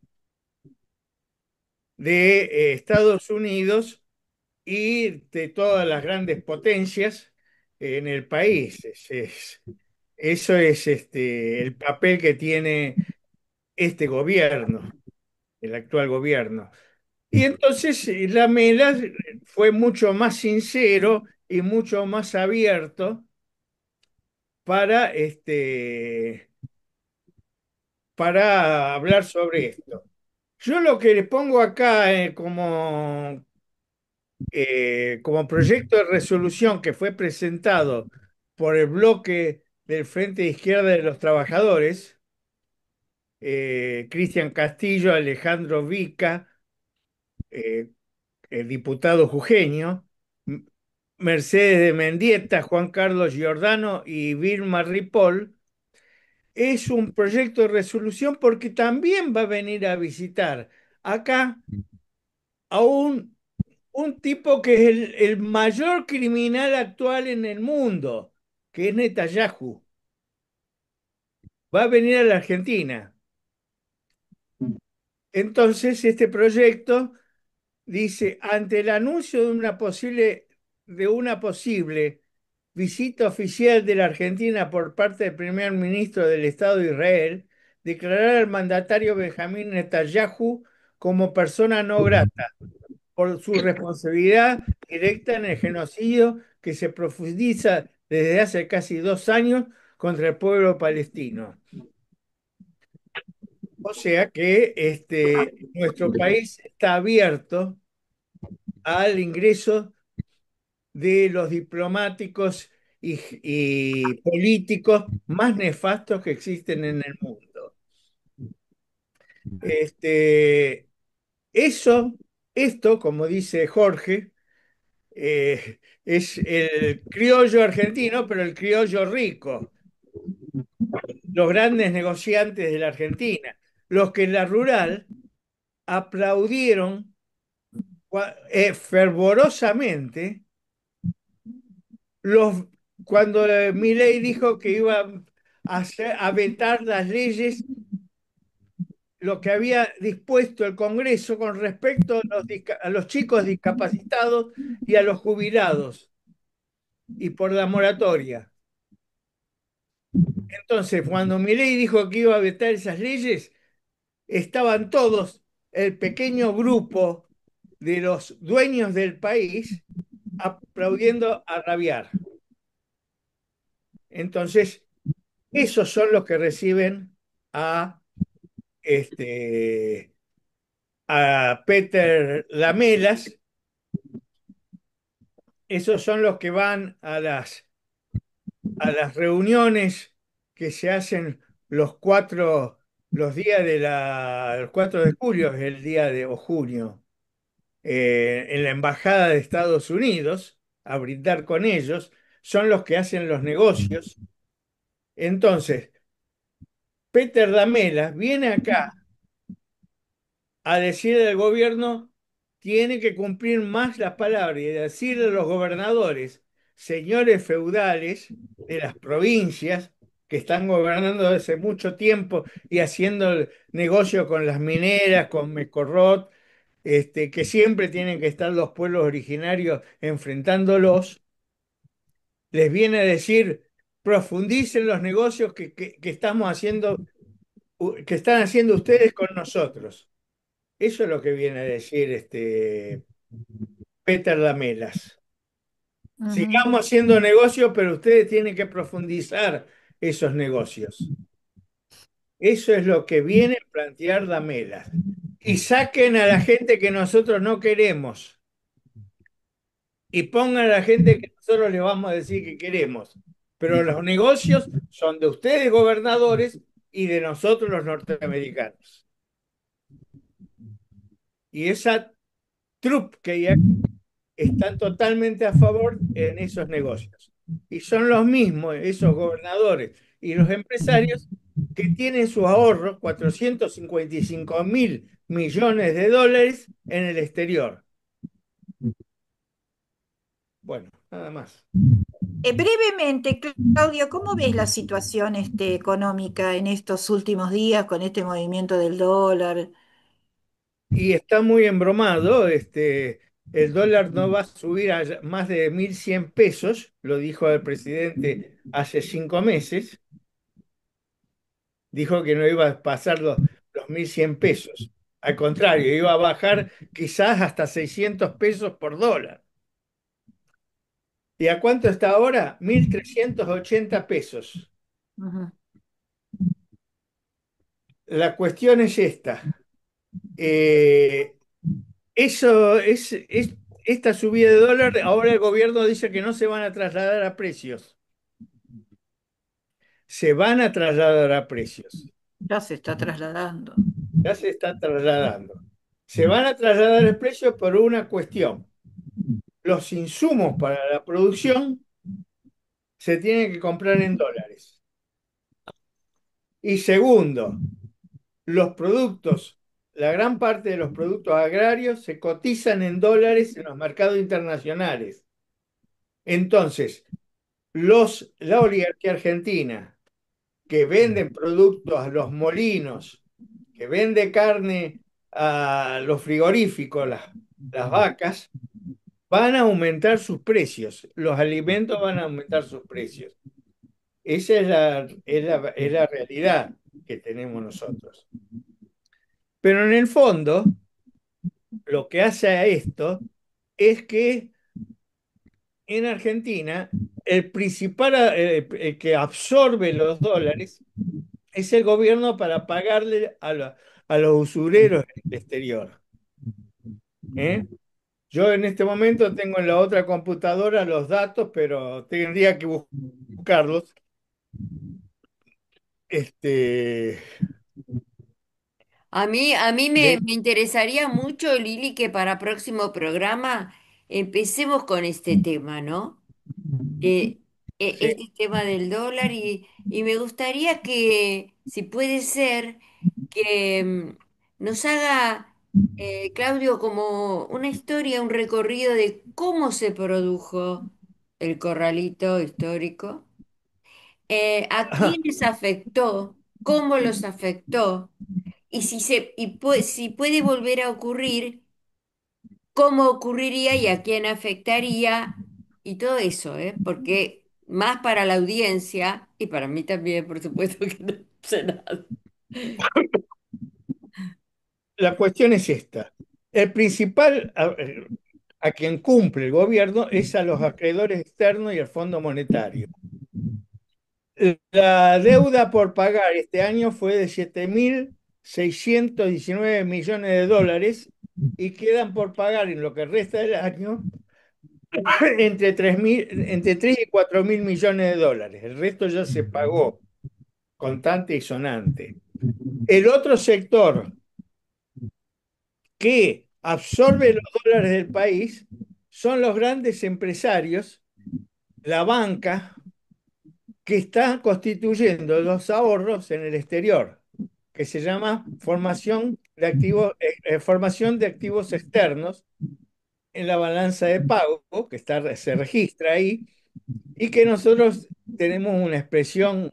de Estados Unidos y de todas las grandes potencias en el país. Eso es el papel que tiene este gobierno, el actual gobierno. Y entonces Lamela fue mucho más sincero y mucho más abierto para, para hablar sobre esto. Yo lo que le pongo acá como proyecto de resolución que fue presentado por el bloque del Frente de Izquierda de los Trabajadores, Cristian Castillo, Alejandro Vica, eh, el diputado jujeño, M- Mercedes de Mendieta, Juan Carlos Giordano y Vilma Ripoll, es un proyecto de resolución porque también va a venir a visitar acá a un tipo que es el mayor criminal actual en el mundo, que es Netanyahu. Va a venir a la Argentina. Entonces, este proyecto dice, ante el anuncio de una posible visita oficial de la Argentina por parte del primer ministro del Estado de Israel, declarar al mandatario Benjamín Netanyahu como persona no grata por su responsabilidad directa en el genocidio que se profundiza desde hace casi 2 años contra el pueblo palestino. O sea que nuestro país está abierto al ingreso de los diplomáticos y políticos más nefastos que existen en el mundo. Este, esto, como dice Jorge, es el criollo argentino, pero el criollo rico, los grandes negociantes de la Argentina, los que en la rural aplaudieron fervorosamente los, cuando Milei dijo que iba a vetar las leyes, lo que había dispuesto el Congreso con respecto a los chicos discapacitados y a los jubilados, y por la moratoria. Entonces, cuando Milei dijo que iba a vetar esas leyes, estaban todos, el pequeño grupo de los dueños del país, aplaudiendo a rabiar. Entonces, esos son los que reciben a, este, a Peter Lamelas, esos son los que van a las reuniones que se hacen los días el 4 de julio, es el día de, o junio, en la Embajada de Estados Unidos, a brindar con ellos, son los que hacen los negocios. Entonces, Peter Damelas viene acá a decirle al gobierno tiene que cumplir más las palabras y decirle a los gobernadores, señores feudales de las provincias que están gobernando desde mucho tiempo y haciendo negocio con las mineras, con Mecorrot, que siempre tienen que estar los pueblos originarios enfrentándolos, les viene a decir, profundicen los negocios que estamos haciendo, que están haciendo ustedes con nosotros. Eso es lo que viene a decir Peter Lamelas. Ujú. Sigamos haciendo negocios, pero ustedes tienen que profundizar esos negocios. Eso es lo que viene a plantear Lamelas. Y saquen a la gente que nosotros no queremos y pongan a la gente que nosotros les vamos a decir que queremos. Pero los negocios son de ustedes, gobernadores, y de nosotros, los norteamericanos. Y esa trupe que hay están totalmente a favor en esos negocios. Y son los mismos, esos gobernadores y los empresarios, que tienen sus ahorros, 455.000 millones de dólares, en el exterior. Bueno, nada más. Brevemente, Claudio, ¿cómo ves la situación económica en estos últimos días con este movimiento del dólar? Y está muy embromado, el dólar no va a subir a más de 1.100 pesos, lo dijo el presidente hace 5 meses. Dijo que no iba a pasar los 1.100 pesos. Al contrario, iba a bajar quizás hasta 600 pesos por dólar. ¿Y a cuánto está ahora? 1.380 pesos. Ujú. La cuestión es esta. Eh, esta subida de dólar, ahora el gobierno dice que no se van a trasladar a precios. Se van a trasladar a precios. Ya se está trasladando. Ya se está trasladando. Se van a trasladar a precios por una cuestión. Los insumos para la producción se tienen que comprar en dólares. Y segundo, los productos, la gran parte de los productos agrarios se cotizan en dólares en los mercados internacionales. Entonces, la oligarquía argentina, que venden productos a los molinos, que vende carne a los frigoríficos, las vacas, van a aumentar sus precios. Los alimentos van a aumentar sus precios. Esa es la realidad que tenemos nosotros. Pero en el fondo, lo que hace a esto es que en Argentina el principal, el que absorbe los dólares es el gobierno para pagarle a los usureros en el exterior. ¿Eh? Yo en este momento tengo en la otra computadora los datos, pero tendría que buscarlos. Este, A mí me, de- me interesaría mucho, Lili, que para próximo programa empecemos con este tema, ¿no? Eh, sí. este tema del dólar y me gustaría que, si puede ser, que nos haga, Claudio, como una historia, un recorrido de cómo se produjo el corralito histórico, a quiénes afectó, cómo los afectó y si puede volver a ocurrir, cómo ocurriría y a quién afectaría y todo eso, ¿eh? Porque más para la audiencia y para mí también, por supuesto que no sé nada. La cuestión es esta. El principal a quien cumple el gobierno es a los acreedores externos y al Fondo Monetario. La deuda por pagar este año fue de 7.619 millones de dólares y quedan por pagar en lo que resta del año entre 3 y 4 mil millones de dólares. El resto ya se pagó, contante y sonante. El otro sector que absorbe los dólares del país son los grandes empresarios, la banca, que está constituyendo los ahorros en el exterior, que se llama formación de activos externos en la balanza de pago, que se registra ahí, y que nosotros tenemos una expresión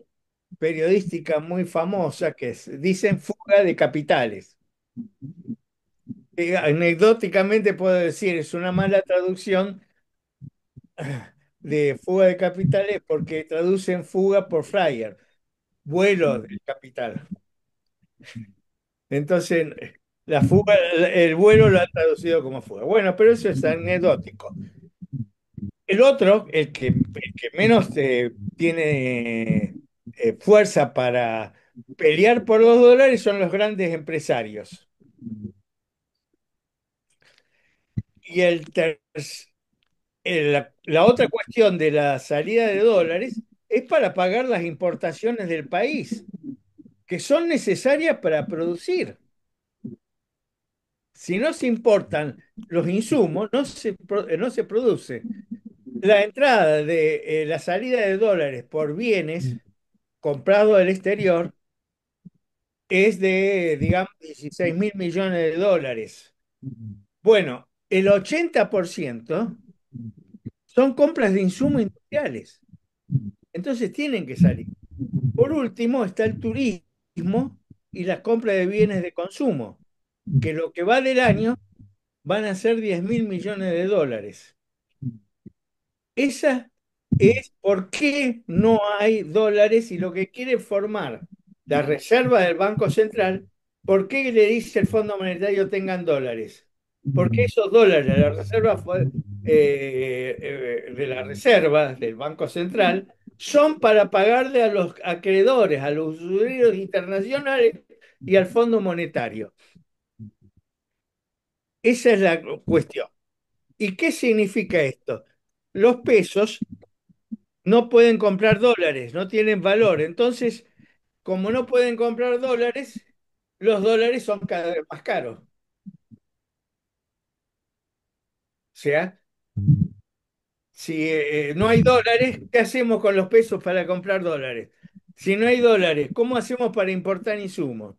periodística muy famosa dicen fuga de capitales. Anecdóticamente puedo decir, es una mala traducción de fuga de capitales porque traducen fuga por flyer, vuelo del capital. Entonces, la fuga, el vuelo lo ha traducido como fuga. Bueno, pero eso es anecdótico. El otro, el que menos tiene fuerza para pelear por los dólares son los grandes empresarios. Y la otra cuestión de la salida de dólares es para pagar las importaciones del país, que son necesarias para producir. Si no se importan los insumos, no se produce. La entrada de la salida de dólares por bienes comprados del exterior es de, digamos, 16.000 millones de dólares. Bueno, el 80% son compras de insumos industriales. Entonces tienen que salir. Por último, está el turismo y las compras de bienes de consumo, que lo que va del año van a ser 10.000 millones de dólares. Esa es por qué no hay dólares y lo que quiere formar la reserva del Banco Central. ¿Por qué le dice el Fondo Monetario tengan dólares? Porque esos dólares de la reserva de la reserva del Banco Central son para pagarle a los acreedores, a los usuarios internacionales y al Fondo Monetario. Esa es la cuestión. ¿Y qué significa esto? Los pesos no pueden comprar dólares, no tienen valor. Entonces, como no pueden comprar dólares, los dólares son cada vez más caros. O sea, si no hay dólares, ¿qué hacemos con los pesos para comprar dólares? Si no hay dólares, ¿cómo hacemos para importar insumos?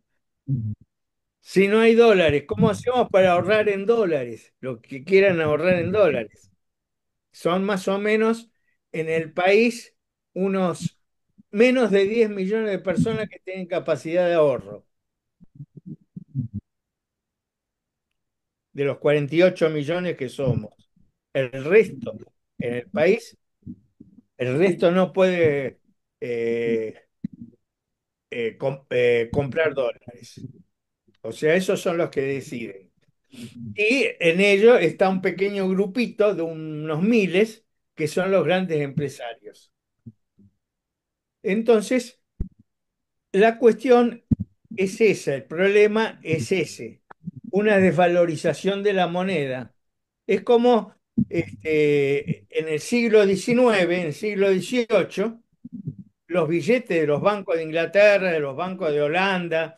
Si no hay dólares, ¿cómo hacemos para ahorrar en dólares? Lo que quieran ahorrar en dólares. Son más o menos en el país unos menos de 10 millones de personas que tienen capacidad de ahorro, de los 48 millones que somos. El resto, en el país, el resto no puede eh, comprar dólares. O sea, esos son los que deciden. Y en ello está un pequeño grupito de unos miles que son los grandes empresarios. Entonces, la cuestión es esa, el problema es ese, una desvalorización de la moneda. Es como en el siglo XIX, en el siglo XVIII, los billetes de los bancos de Inglaterra, de los bancos de Holanda,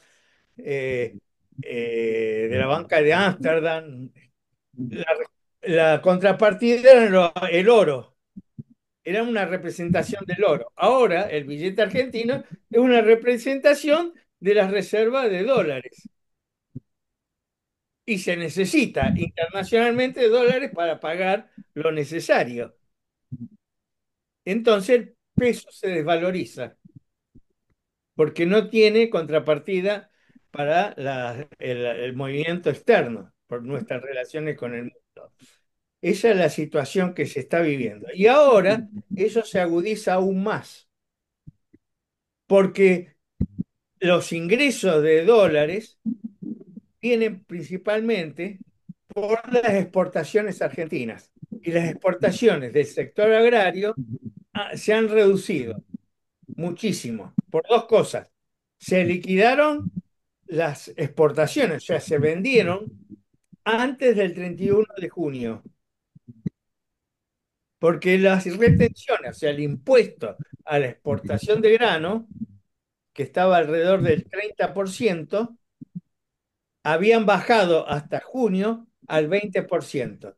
eh, de la banca de Ámsterdam, la, la contrapartida era el oro, era una representación del oro. Ahora el billete argentino es una representación de las reservas de dólares. Y se necesita internacionalmente dólares para pagar lo necesario. Entonces el peso se desvaloriza porque no tiene contrapartida para el movimiento externo, por nuestras relaciones con el mundo. Esa es la situación que se está viviendo. Y ahora eso se agudiza aún más, porque los ingresos de dólares vienen principalmente por las exportaciones argentinas. Y las exportaciones del sector agrario se han reducido muchísimo por dos cosas. Se liquidaron las exportaciones, o sea, se vendieron antes del 31 de junio, porque las retenciones, o sea, el impuesto a la exportación de grano, que estaba alrededor del 30%, habían bajado hasta junio al 20%.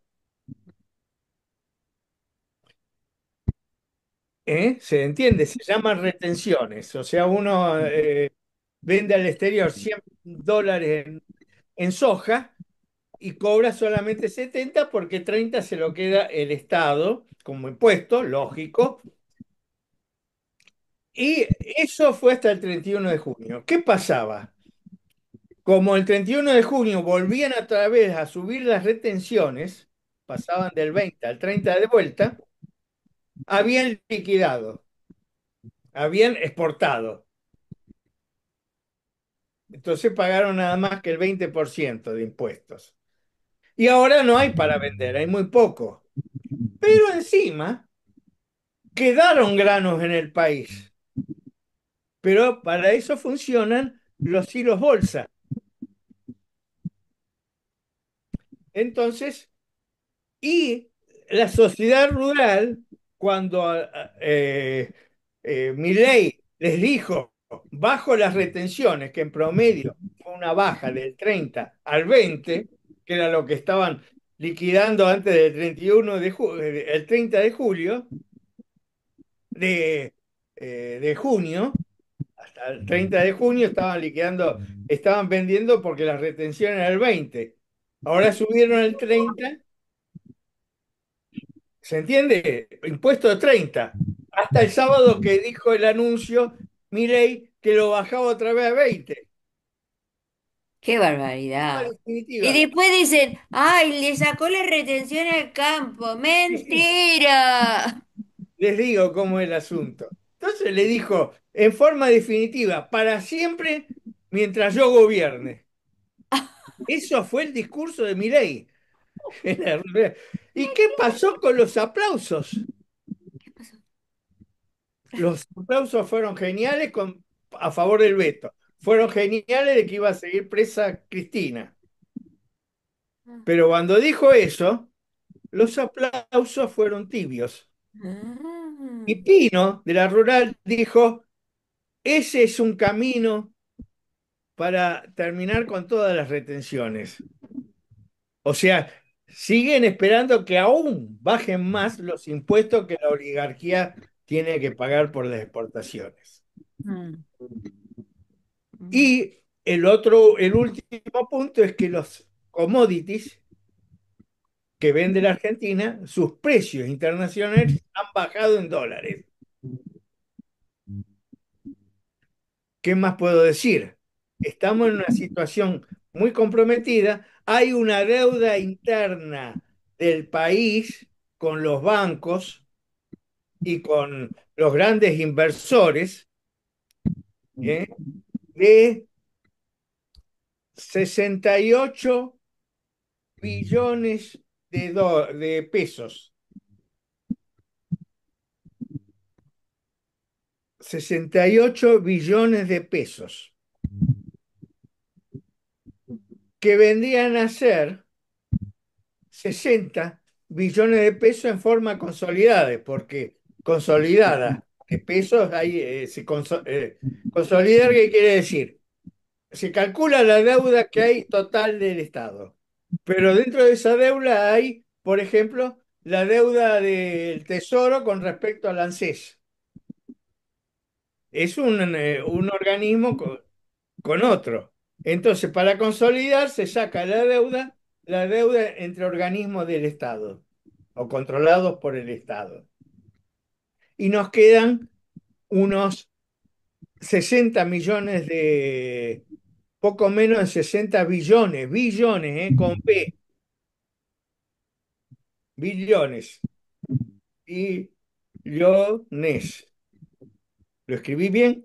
¿Se entiende? Se llaman retenciones. O sea, uno vende al exterior $100 en soja y cobra solamente 70 porque 30 se lo queda el Estado como impuesto, lógico. Y eso fue hasta el 31 de junio. ¿Qué pasaba? Como el 31 de junio volvían otra vez a subir las retenciones, pasaban del 20 al 30 de vuelta, habían liquidado, habían exportado. Entonces pagaron nada más que el 20% de impuestos. Y ahora no hay para vender, hay muy poco. Pero encima quedaron granos en el país. Pero para eso funcionan los hilos bolsa. Entonces, y la sociedad rural, cuando Milei les dijo, bajo las retenciones, que en promedio fue una baja del 30 al 20, que era lo que estaban liquidando antes del 31 el 30 de julio, de, de junio, hasta el 30 de junio estaban liquidando, estaban vendiendo porque la retención era el 20. Ahora subieron el 30. ¿Se entiende? Impuesto de 30. Hasta el sábado que dijo el anuncio, Milei, que lo bajaba otra vez a 20. Qué En barbaridad. Y definitiva, después dicen, ay, le sacó la retención al campo. Mentira. les digo cómo es el asunto. Entonces le dijo, en forma definitiva, para siempre mientras yo gobierne. Eso fue el discurso de Milei. ¿Y qué pasó con los aplausos? ¿Qué pasó? Los aplausos fueron geniales a favor del veto. Fueron geniales de que iba a seguir presa Cristina. Pero cuando dijo eso, los aplausos fueron tibios. Ah. Y Pino, de la Rural, dijo, ese es un camino para terminar con todas las retenciones. O sea, siguen esperando que aún bajen más los impuestos que la oligarquía tiene que pagar por las exportaciones. Mm, mm, Y el último punto es que los commodities que vende la Argentina, sus precios internacionales han bajado en dólares. ¿Qué más puedo decir? Estamos en una situación muy comprometida. Hay una deuda interna del país con los bancos y con los grandes inversores, ¿eh? De 68 billones de pesos. 68 billones de pesos, que vendrían a ser 60 billones de pesos en forma consolidada, porque consolidada de pesos, ahí consolidar, ¿qué quiere decir? Se calcula la deuda que hay total del Estado, pero dentro de esa deuda hay, por ejemplo, la deuda del Tesoro con respecto al ANSES. Es un organismo con otro. Entonces, para consolidar, se saca la deuda entre organismos del Estado o controlados por el Estado. Y nos quedan unos 60 millones poco menos de 60 billones, billones, con B, billones, billones. ¿Lo escribí bien?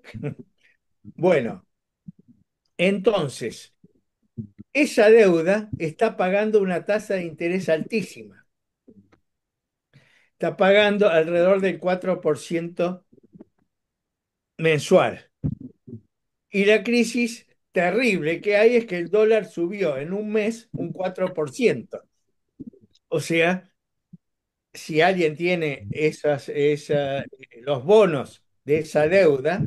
Bueno, entonces, esa deuda está pagando una tasa de interés altísima. Está pagando alrededor del 4% mensual. Y la crisis terrible que hay es que el dólar subió en un mes un 4%. O sea, si alguien tiene los bonos de esa deuda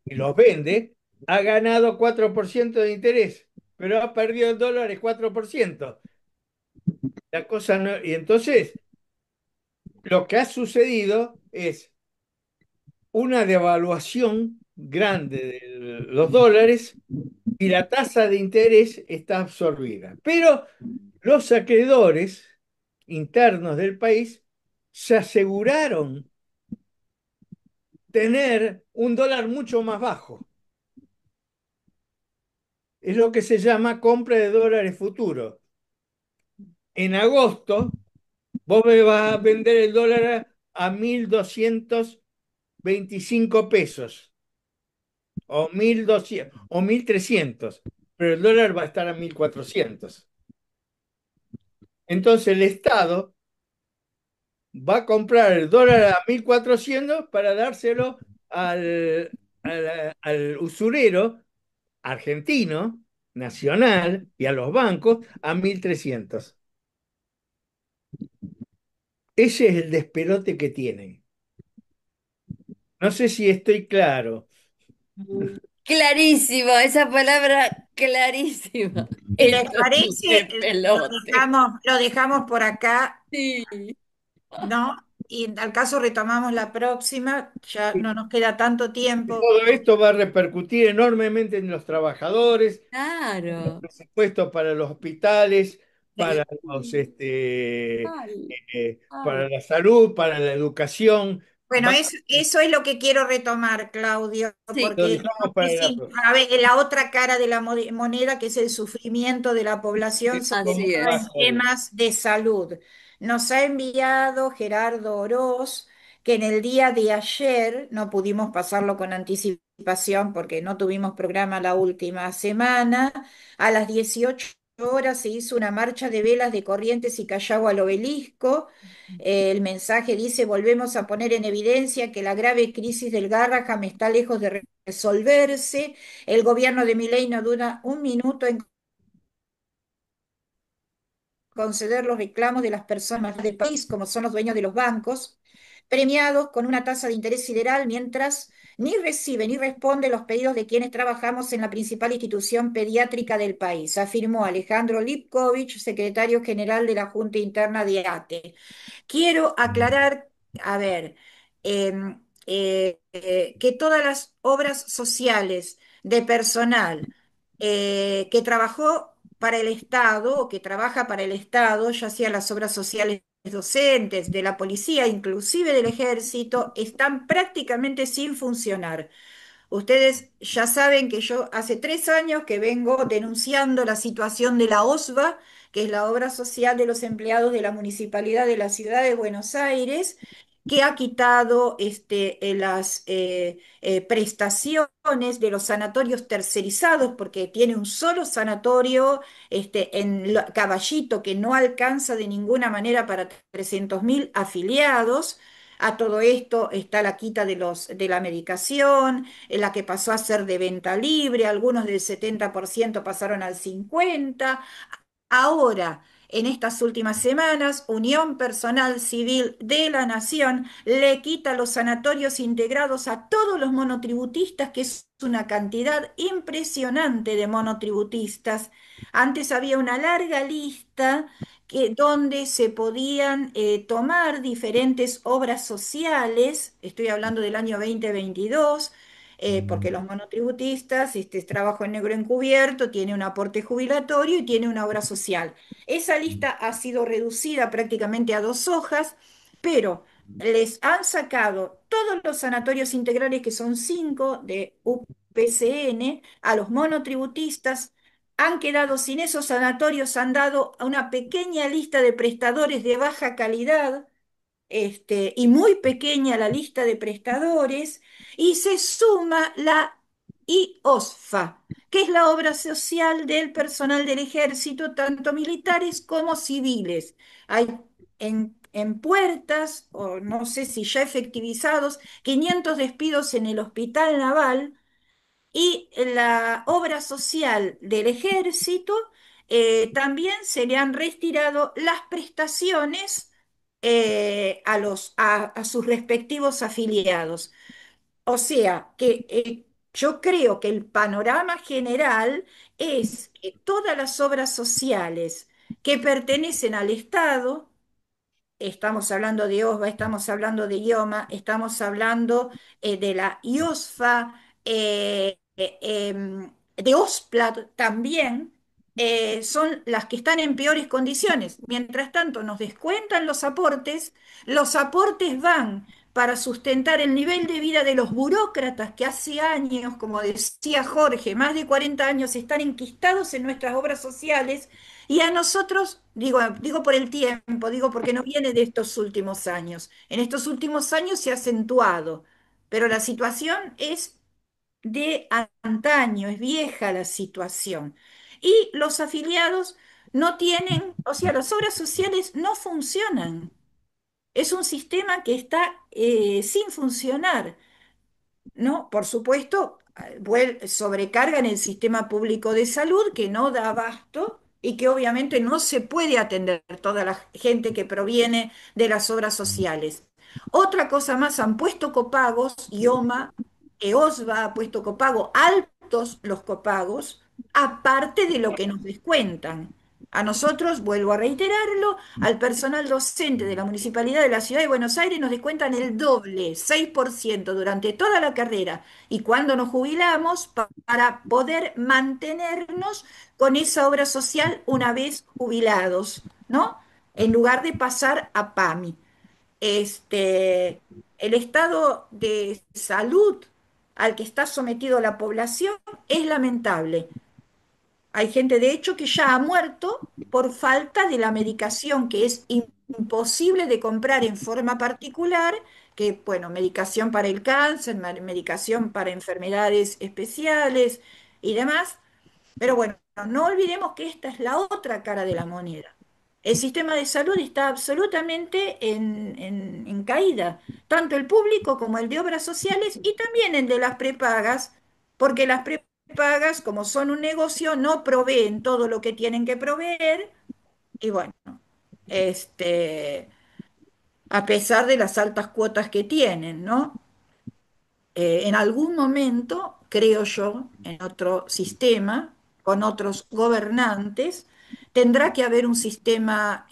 y los vende, ha ganado 4% de interés, pero ha perdido el dólar el 4%. La cosa y entonces lo que ha sucedido es una devaluación grande de los dólares y la tasa de interés está absorbida. Pero los acreedores internos del país se aseguraron tener un dólar mucho más bajo. Es lo que se llama compra de dólares futuros. En agosto, vos me vas a vender el dólar a 1.225 pesos o 1.200 o 1.300, pero el dólar va a estar a 1.400. Entonces el Estado va a comprar el dólar a 1.400 para dárselo al usurero argentino, nacional, y a los bancos a 1.300. Ese es el despelote que tienen. No sé si estoy claro. Clarísimo, esa palabra clarísima. Si les Esto es un parece, despelote. lo dejamos por acá, Sí. ¿no? Y al caso retomamos la próxima, ya no nos queda tanto tiempo. Todo esto va a repercutir enormemente en los trabajadores, los Claro. presupuestos para los hospitales, para Sí. Mal, mal. para la salud, para la educación. Bueno, Va- eso es lo que quiero retomar, Claudio, Sí. lo porque dejamos para la sí, próxima. a ver, la otra cara de la moneda, que es el sufrimiento de la población, sobre ¿Cómo Así todo en es. trabaja eso? temas de salud. Nos ha enviado Gerardo Oroz, que en el día de ayer, no pudimos pasarlo con anticipación porque no tuvimos programa la última semana, a las 18 horas se hizo una marcha de velas de Corrientes y Callao al obelisco. El mensaje dice: volvemos a poner en evidencia que la grave crisis del Garraham está lejos de resolverse. El gobierno de Milei no dura un minuto en conceder los reclamos de las personas del país, como son los dueños de los bancos, premiados con una tasa de interés sideral, mientras ni recibe ni responde los pedidos de quienes trabajamos en la principal institución pediátrica del país, afirmó Alejandro Lipkovich, secretario general de la Junta Interna de ATE. Quiero aclarar, a ver, que todas las obras sociales de personal que trabajó para el Estado o que trabaja para el Estado, ya sea las obras sociales docentes, de la policía, inclusive del ejército, están prácticamente sin funcionar. Ustedes ya saben que yo hace 3 años que vengo denunciando la situación de la OSBA, que es la obra social de los empleados de la Municipalidad de la Ciudad de Buenos Aires, que ha quitado las prestaciones de los sanatorios tercerizados, porque tiene un solo sanatorio en Caballito que no alcanza de ninguna manera para 300.000 afiliados. A todo esto está la quita de la medicación, la que pasó a ser de venta libre, algunos del 70% pasaron al 50%. Ahora, en estas últimas semanas, Unión Personal Civil de la Nación le quita los sanatorios integrados a todos los monotributistas, que es una cantidad impresionante de monotributistas. Antes había una larga lista donde se podían tomar diferentes obras sociales, estoy hablando del año 2022, porque los monotributistas, trabajo en negro encubierto, tiene un aporte jubilatorio y tiene una obra social. Esa lista ha sido reducida prácticamente a 2 hojas, pero les han sacado todos los sanatorios integrales, que son 5 de UPCN, a los monotributistas. Han quedado sin esos sanatorios, han dado a una pequeña lista de prestadores de baja calidad, y muy pequeña la lista de prestadores, y se suma la IOSFA, que es la obra social del personal del ejército, tanto militares como civiles. Hay en puertas, o no sé si ya efectivizados, 500 despidos en el Hospital Naval, y la obra social del ejército también se le han retirado las prestaciones a sus respectivos afiliados. O sea que yo creo que el panorama general es que todas las obras sociales que pertenecen al Estado, estamos hablando de OSBA, estamos hablando de IOMA, estamos hablando de la IOSFA, de Osplat también, son las que están en peores condiciones. Mientras tanto, nos descuentan los aportes van para sustentar el nivel de vida de los burócratas que hace años, como decía Jorge, más de 40 años están enquistados en nuestras obras sociales y a nosotros, digo por el tiempo, digo porque no viene de estos últimos años. En estos últimos años se ha acentuado, pero la situación es de antaño, es vieja la situación. Y los afiliados no tienen, o sea, las obras sociales no funcionan. Es un sistema que está sin funcionar. ¿No? Por supuesto, sobrecargan el sistema público de salud que no da abasto y que obviamente no se puede atender toda la gente que proviene de las obras sociales. Otra cosa más, han puesto copagos, OSVA ha puesto copagos, altos los copagos, aparte de lo que nos descuentan. A nosotros, vuelvo a reiterarlo, al personal docente de la Municipalidad de la Ciudad de Buenos Aires nos descuentan el doble, 6% durante toda la carrera. Y cuando nos jubilamos, para poder mantenernos con esa obra social una vez jubilados, ¿no? En lugar de pasar a PAMI. El estado de salud al que está sometido la población es lamentable. Hay gente, de hecho, que ya ha muerto por falta de la medicación, que es imposible de comprar en forma particular, que, bueno, medicación para el cáncer, medicación para enfermedades especiales y demás. Pero bueno, no olvidemos que esta es la otra cara de la moneda. El sistema de salud está absolutamente en caída, tanto el público como el de obras sociales y también el de las prepagas, porque las prepagas, como son un negocio, no proveen todo lo que tienen que proveer y bueno, este, a pesar de las altas cuotas que tienen, ¿no? En algún momento, creo yo, en otro sistema, con otros gobernantes, tendrá que haber un sistema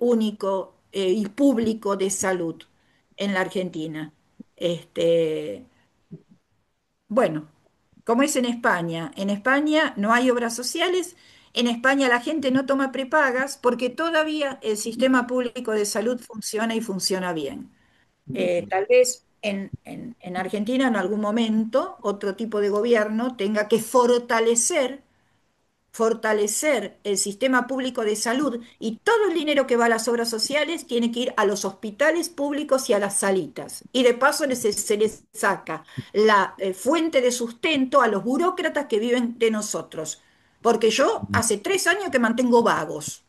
único y público de salud en la Argentina. Este, bueno, como es en España no hay obras sociales, en España la gente no toma prepagas porque todavía el sistema público de salud funciona y funciona bien. Tal vez en Argentina en algún momento otro tipo de gobierno tenga que fortalecer el sistema público de salud y todo el dinero que va a las obras sociales tiene que ir a los hospitales públicos y a las salitas. Y de paso se les saca la fuente de sustento a los burócratas que viven de nosotros. Porque yo hace 3 años que mantengo vagos.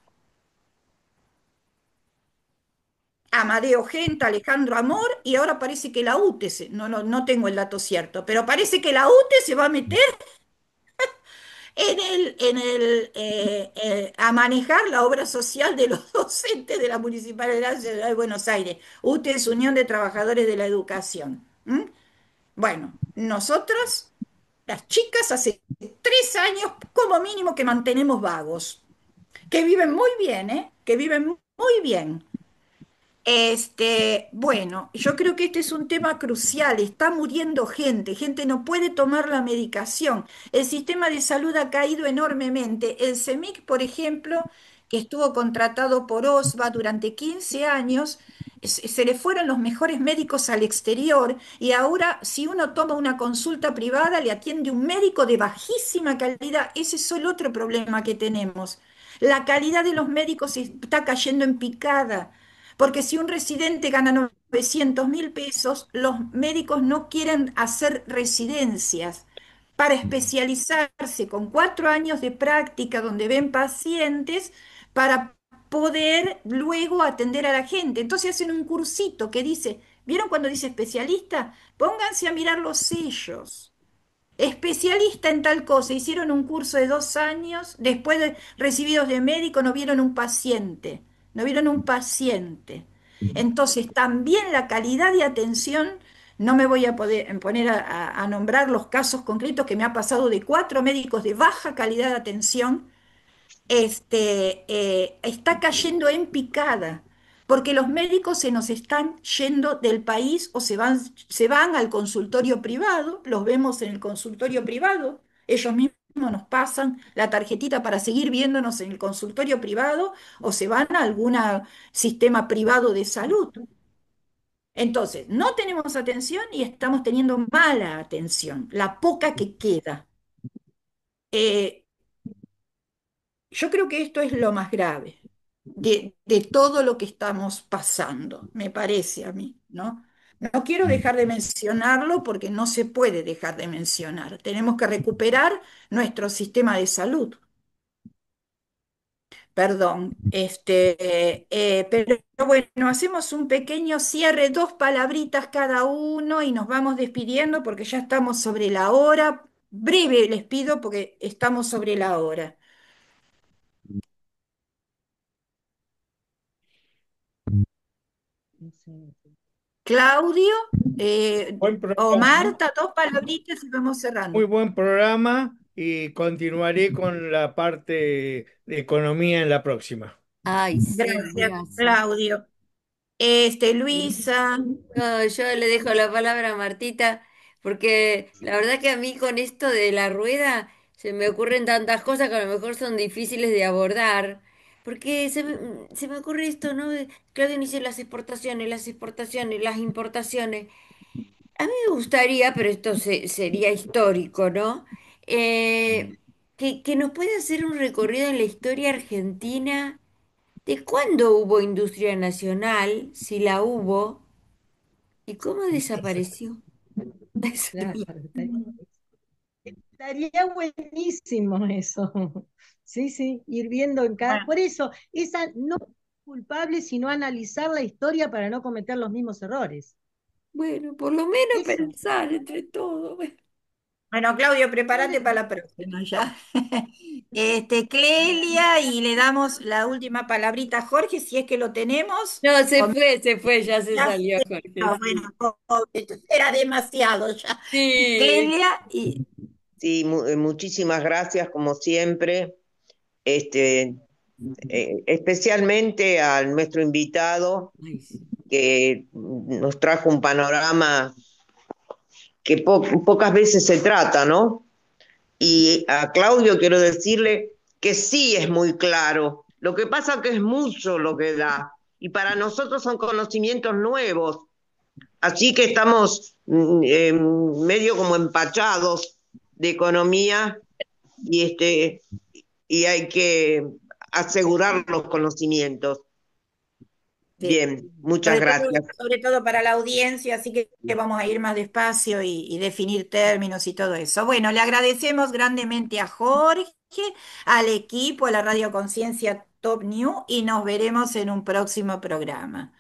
Amadeo Genta, Alejandro Amor, y ahora parece que la UTE, no tengo el dato cierto, pero parece que la UTE se va a meter a manejar la obra social de los docentes de la Municipalidad de la Ciudad de Buenos Aires. UTE es Unión de Trabajadores de la Educación. ¿M? Bueno, nosotras, las chicas, hace 3 años como mínimo que mantenemos vagos, que viven muy bien, ¿eh? Que viven muy bien. Bueno, yo creo que este es un tema crucial. Está muriendo gente, gente no puede tomar la medicación. El sistema de salud ha caído enormemente. El CEMIC, por ejemplo, que estuvo contratado por OSVA durante 15 años, se le fueron los mejores médicos al exterior y ahora si uno toma una consulta privada le atiende un médico de bajísima calidad. Ese es el otro problema que tenemos. La calidad de los médicos está cayendo en picada. Porque si un residente gana 900.000 pesos, los médicos no quieren hacer residencias para especializarse con 4 años de práctica donde ven pacientes para poder luego atender a la gente. Entonces hacen un cursito que dice, ¿vieron cuando dice especialista? Pónganse a mirar los sellos. Especialista en tal cosa, hicieron un curso de 2 años, después de recibidos de médico no vieron un paciente, no vieron un paciente. Entonces, también la calidad de atención, no me voy a poder poner a nombrar los casos concretos que me ha pasado de 4 médicos de baja calidad de atención, está cayendo en picada. porque los médicos se nos están yendo del país o se van al consultorio privado, los vemos en el consultorio privado, ellos mismos nos pasan la tarjetita para seguir viéndonos en el consultorio privado o se van a algún sistema privado de salud. Entonces, no tenemos atención y estamos teniendo mala atención, la poca que queda. Eh, yo creo que esto es lo más grave de todo lo que estamos pasando, me parece a mí, ¿no? No quiero dejar de mencionarlo porque no se puede dejar de mencionar. Tenemos que recuperar nuestro sistema de salud. Perdón, pero bueno, hacemos un pequeño cierre, dos palabritas cada uno y nos vamos despidiendo porque ya estamos sobre la hora. Breve les pido porque estamos sobre la hora. Claudio, Buen o programa, Marta, dos palabritas y vamos muy cerrando. buen programa y continuaré con la parte de economía en la próxima. Ay, sí, Gracias, gracias. Claudio. Luisa. No, yo le dejo la palabra a Martita, porque la verdad que a mí con esto de la rueda se me ocurren tantas cosas que a lo mejor son difíciles de abordar, porque se me ocurre esto, ¿no? Claudio dice las exportaciones, las importaciones. A mí me gustaría, pero esto sería histórico, ¿no? Eh, que nos pueda hacer un recorrido en la historia argentina de cuándo hubo industria nacional, si la hubo, y cómo desapareció. Eso te Claro, lo- estaría buenísimo eso. Sí, sí, ir viendo en cada. Bueno, Por eso, esa no es culpable, sino analizar la historia para no cometer los mismos errores. Bueno, por lo menos Eso. pensar entre todos. Bueno. bueno, Claudio, Yo prepárate para la próxima ya. Clelia, y le damos la última palabrita a Jorge, si es que lo tenemos. No, O se fue, ya se ya salió, sé. Jorge, No, sí. bueno, era demasiado ya. Sí. Clelia, y Sí, muchísimas gracias, como siempre. Este, especialmente a nuestro invitado Ay, sí. que nos trajo un panorama que pocas veces se trata, ¿no? Y a Claudio quiero decirle que sí es muy claro. Lo que pasa que es mucho lo que da. Y para nosotros son conocimientos nuevos. Así que estamos medio como empachados de economía y, y hay que asegurar los conocimientos. sí, Bien, muchas gracias. sobre todo para la audiencia, así que vamos a ir más despacio y definir términos y todo eso. Bueno, le agradecemos grandemente a Jorge, al equipo, a la Radio Conciencia Top New y nos veremos en un próximo programa.